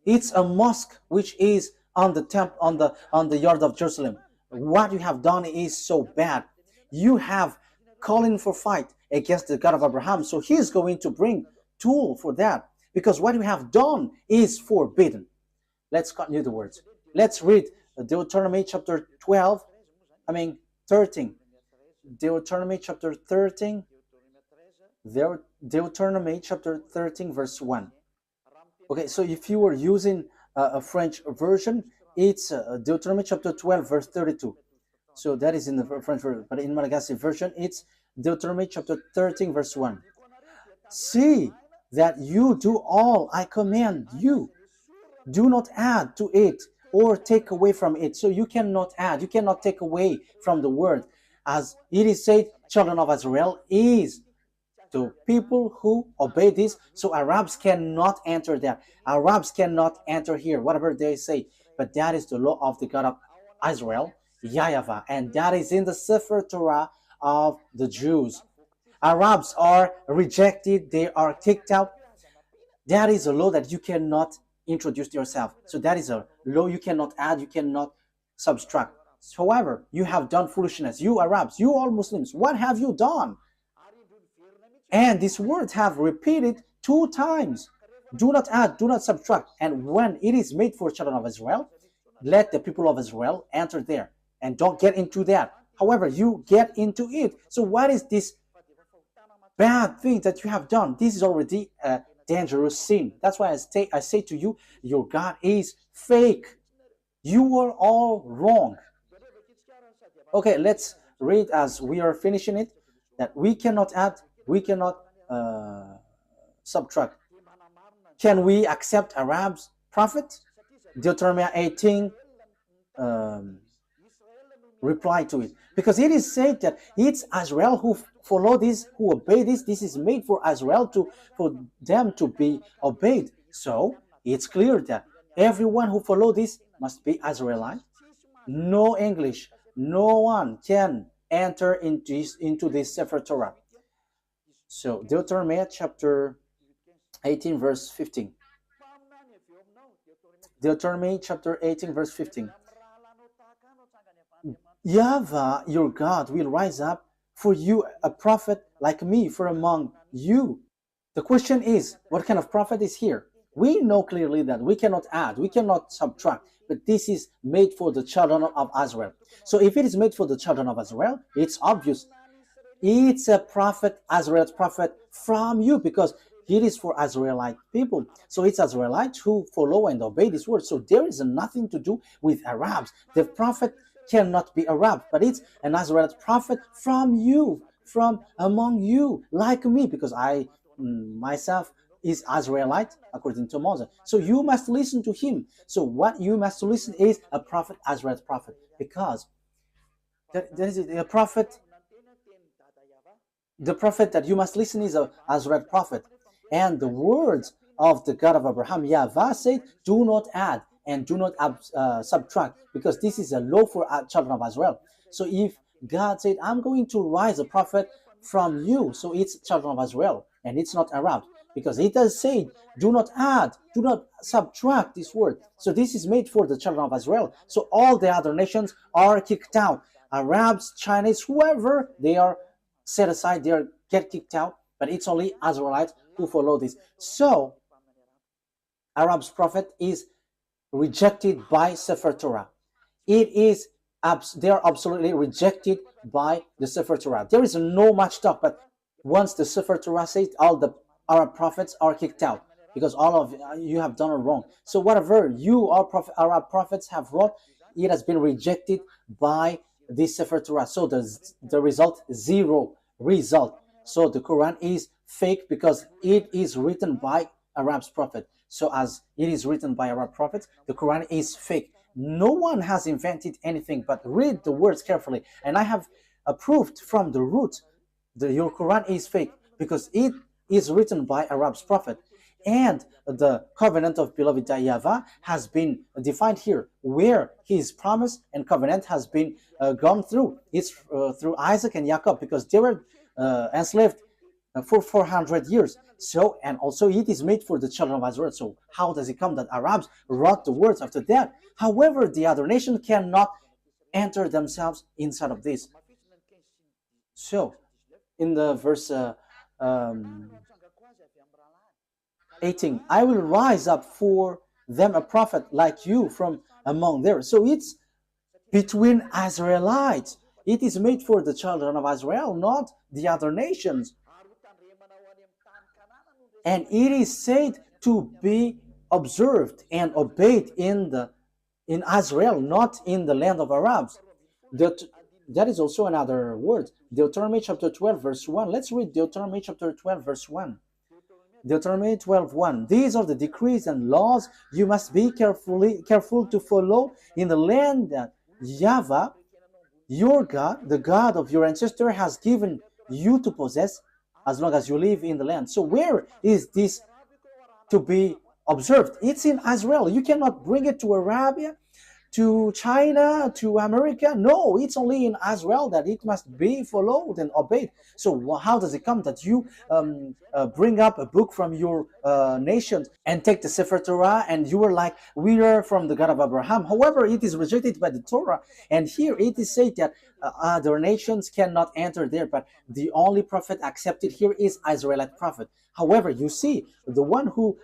Speaker 1: It's a mosque which is on the on the yard of Jerusalem. What you have done is so bad. You have calling for fight against the God of Abraham. So he is going to bring tool for that, because what you have done is forbidden. Let's continue the words. Let's read Deuteronomy chapter 13. Deuteronomy chapter 13. Deuteronomy chapter 13 verse 1. Okay, so if you were using a French version, it's Deuteronomy chapter 12 verse 32. So that is in the French version, but in Malagasy version, it's Deuteronomy chapter 13 verse 1. See that you do all I command you. Do not add to it or take away from it. So you cannot add, you cannot take away from the word. As it is said, children of Israel is to people who obey this. So Arabs cannot enter there. Arabs cannot enter here, whatever they say. But that is the law of the God of Israel, YAHVAH, and that is in the Sefer Torah of the Jews. Arabs are rejected, they are kicked out. That is a law that you cannot introduce yourself. So that is a law you cannot add, you cannot subtract. However, you have done foolishness. You Arabs, you all Muslims, what have you done? And these words have repeated 2 times. Do not add, do not subtract. And when it is made for children of Israel, let the people of Israel enter there. And don't get into that. However, you get into it. So what is this bad thing that you have done? This is already a dangerous sin. That's why I say to you, your God is fake. You are all wrong. Okay, let's read as we are finishing it, that we cannot add, we cannot subtract. Can we accept Arabs prophet? Deuteronomy 18 reply to it, because it is said that it's Israel who follow this, who obey this. This is made for Israel for them to be obeyed. So it's clear that everyone who follow this must be Israelite. No English, no one can enter into this Sefer Torah. So Deuteronomy chapter 18 verse 15. Deuteronomy chapter 18 verse 15. YAHVAH your God will rise up for you a prophet like me from among you. The question is, what kind of prophet is here? We know clearly that we cannot add, we cannot subtract, but this is made for the children of Israel. So if it is made for the children of Israel, it's obvious. It's a prophet, Israel's prophet from you, because it is for Israelite people. So it's Israelites who follow and obey this word. So there is nothing to do with Arabs. The prophet cannot be Arab, but it's an Israelite prophet from you, from among you, like me, because I myself is Israelite according to Moses. So you must listen to him. So what you must listen is a prophet, Israelite prophet, because there is a prophet. The prophet that you must listen is a Israelite prophet. And the words of the God of Abraham, YAHVAH, said, do not add and do not subtract, because this is a law for children of Israel. So if God said, I'm going to rise a prophet from you, so it's children of Israel, and it's not Arab, because it does say, do not add, do not subtract this word. So this is made for the children of Israel. So all the other nations are kicked out. Arabs, Chinese, whoever, they are set aside, they get kicked out, but it's only Israelites who follow this. So Arab's prophet is rejected by Sefer Torah. They are absolutely rejected by the Sefer Torah. There is no much talk, but once the Sefer Torah says, all the Arab prophets are kicked out, because all of you have done it wrong. So whatever Arab prophets have wrought, it has been rejected by this Sefer Torah. So the result, zero result. So the Quran is fake because it is written by Arab's prophet. So as it is written by Arab prophets, the Quran is fake. No one has invented anything, but read the words carefully. And I have proved from the root that your Quran is fake, because it is written by Arab's prophet. And the covenant of beloved YAHVAH has been defined here, where his promise and covenant has been gone through. It's through Isaac and Jacob, because they were enslaved for 400 years. So, and also it is made for the children of Israel. So how does it come that Arabs wrote the words after that? However, the other nation cannot enter themselves inside of this. So in the verse 18, I will rise up for them a prophet like you from among theirs. So it's between Israelites. It is made for the children of Israel, not the other nations. And it is said to be observed and obeyed in Israel, not in the land of Arabs. That is also another word. Deuteronomy chapter 12, verse 1. Let's read Deuteronomy chapter 12, verse 1. Deuteronomy 12:1. These are the decrees and laws you must be careful to follow in the land that YAHVAH, your God, the God of your ancestor, has given you to possess, as long as you live in the land. So where is this to be observed? It's in Israel. You cannot bring it to Arabia, to China, to America. No, it's only in Israel that it must be followed and obeyed. So how does it come that you bring up a book from your nation and take the Sefer Torah, and you are like, we are from the God of Abraham? However, it is rejected by the Torah, and here it is said that other nations cannot enter there, but the only prophet accepted here is Israelite prophet. However, you see, the one who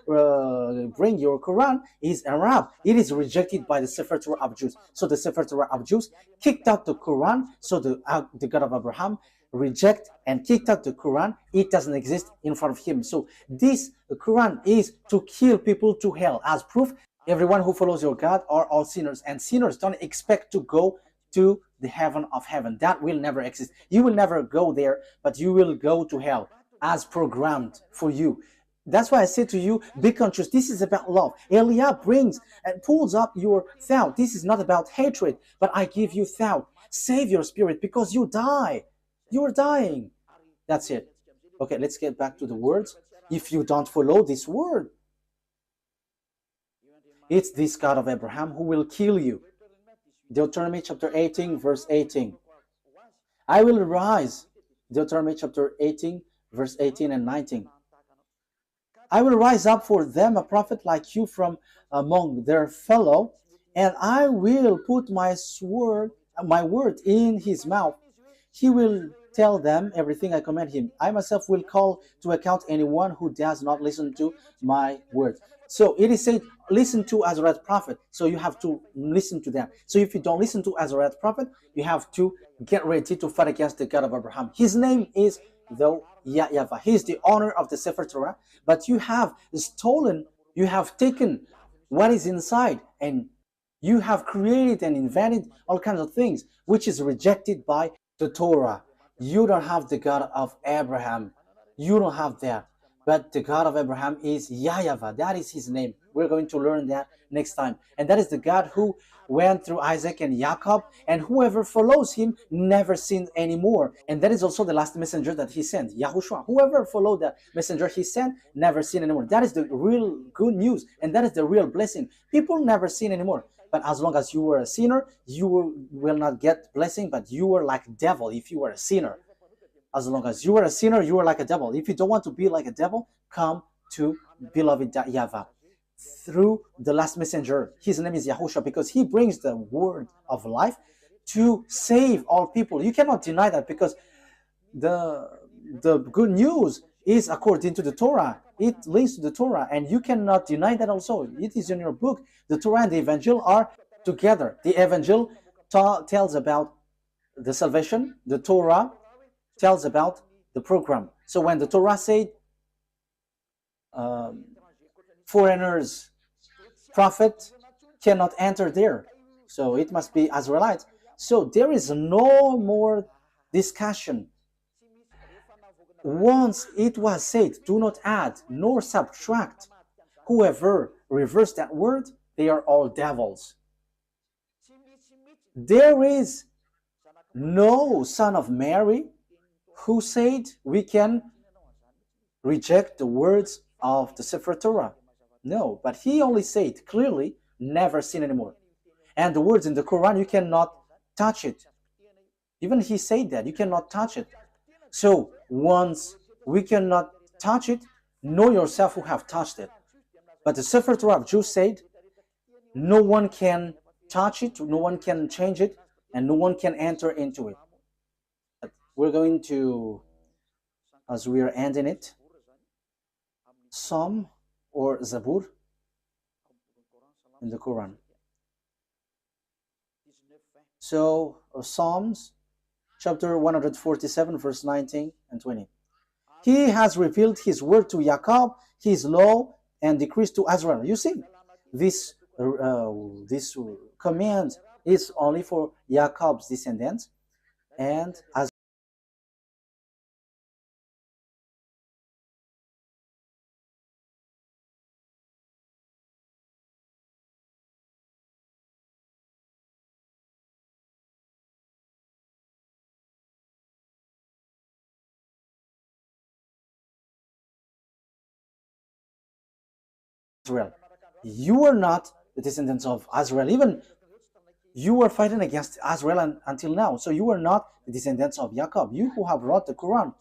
Speaker 1: bring your Quran is Arab. It is rejected by the Sefer Torah of Jews. So the Sefer Torah of Jews kicked out the Quran. So the God of Abraham reject and kicked out the Quran. It doesn't exist in front of him. So this Quran is to kill people to hell. As proof, everyone who follows your God are all sinners, and sinners don't expect to go to the heaven of heaven. That will never exist. You will never go there, but you will go to hell as programmed for you. That's why I say to you, be conscious. This is about love. Eliab brings and pulls up your thought. This is not about hatred, but I give you thought. Save your spirit, because you die. You are dying. That's it. Okay, let's get back to the words. If you don't follow this word, it's this God of Abraham who will kill you. Deuteronomy chapter 18, verse 18. I will rise. Deuteronomy chapter 18, verse 18 and 19. I will rise up for them a prophet like you from among their fellow, and I will put my word in his mouth. He will tell them everything I command him. I myself will call to account anyone who does not listen to my word. So it is said, listen to Azariah prophet. So you have to listen to them. So if you don't listen to Azariah prophet, you have to get ready to fight against the God of Abraham. His name is though YAHVAH. He is the owner of the Sefer Torah, but you have stolen, you have taken what is inside, and you have created and invented all kinds of things, which is rejected by the Torah. You don't have the God of Abraham. You don't have that. But the God of Abraham is YAHVAH. That is his name. We're going to learn that next time. And that is the God who went through Isaac and Jacob, and whoever follows him never sinned anymore. And that is also the last messenger that he sent, YAHOSHUAH. Whoever followed the messenger he sent never sinned anymore. That is the real good news, and that is the real blessing. People never sin anymore. But as long as you were a sinner, you will not get blessing, but you were like a devil if you were a sinner. As long as you were a sinner, you were like a devil. If you don't want to be like a devil, come to beloved YAHVAH through the last messenger. His name is YAHOSHUAH, because he brings the word of life to save all people. You cannot deny that, because the good news is according to the Torah. It links to the Torah, and you cannot deny that also. It is in your book. The Torah and the Evangel are together. The Evangel tells about the salvation. The Torah tells about the program. So when the Torah said foreigners, prophet cannot enter there, so it must be Israelites. So there is no more discussion. Once it was said, do not add nor subtract. Whoever reverses that word, they are all devils. There is no son of Mary who said we can reject the words of the Sefer Torah. No, but he only said clearly, never sin anymore. And the words in the Quran, you cannot touch it. Even he said that, you cannot touch it. So once we cannot touch it, know yourself who have touched it. But the Sefer Torah of Jews said, no one can touch it, no one can change it, and no one can enter into it. We're going to, as we are ending it, Psalm or Zabur in the Quran. So Psalms chapter 147 verse 19 and 20. He has revealed his word to Jacob, his law and decrees to Israel. You see, this command is only for Jacob's descendants, and as Israel. You are not the descendants of Israel. Even you were fighting against Israel until now. So you are not the descendants of Jacob. You who have wrote the Quran.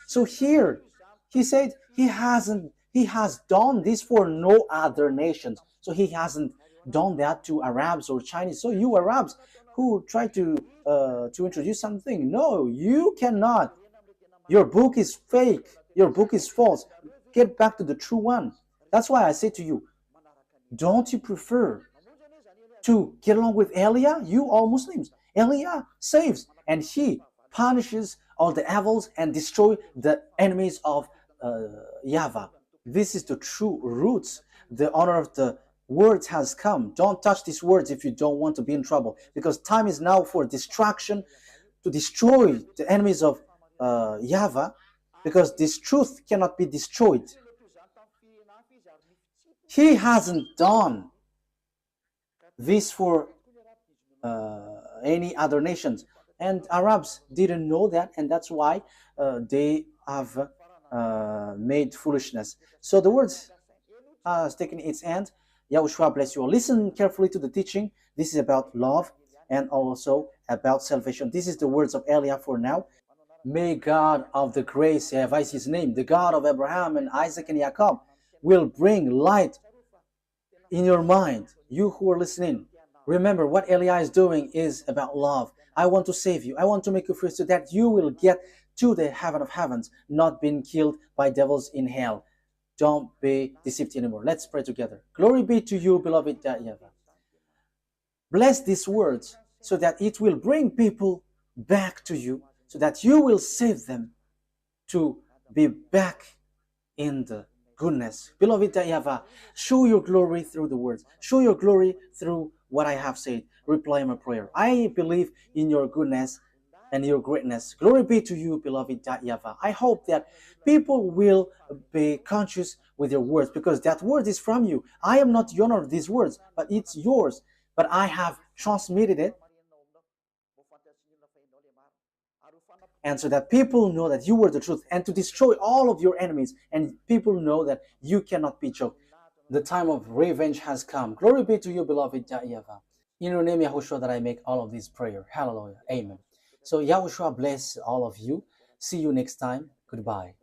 Speaker 1: So here, he said he has done this for no other nations. So he hasn't done that to Arabs or Chinese. So you Arabs who try to introduce something, no, you cannot. Your book is fake. Your book is false. Get back to the true one. That's why I say to you, don't you prefer to get along with Elia? You all Muslims. Elia saves, and he punishes all the evils and destroy the enemies of YAHVAH. This is the true roots. The honor of the words has come. Don't touch these words if you don't want to be in trouble, because time is now for destruction, to destroy the enemies of YAHVAH, because this truth cannot be destroyed. He hasn't done this for any other nations, and Arabs didn't know that, and that's why they have made foolishness. So the words has taken its end. YAHOSHUAH bless you all. Listen carefully to the teaching. This is about love and also about salvation. This is the words of Elia for now. May God of the grace, YAHVAH is his name, the God of Abraham and Isaac and Jacob, will bring light in your mind. You who are listening, remember what Elia is doing is about love. I want to save you. I want to make you free so that you will get to the heaven of heavens, not being killed by devils in hell. don't be deceived anymore. Let's pray together. Glory be to you, beloved YAHVAH. Bless these words so that it will bring people back to you, so that you will save them to be back in the goodness. Beloved YAHVAH, show your glory through the words. Show your glory through what I have said. Reply my prayer. I believe in your goodness and your greatness. Glory be to you, beloved YAHVAH. I hope that people will be conscious with your words, because that word is from you. I am not the owner of these words, but it's yours. But I have transmitted it, and so that people know that you were the truth, and to destroy all of your enemies, and people know that you cannot be choked. The time of revenge has come. Glory be to you, beloved YAHVAH. In your name, Yahushua, that I make all of these prayer. Hallelujah. Amen. So Yahushua bless all of you. See you next time. Goodbye.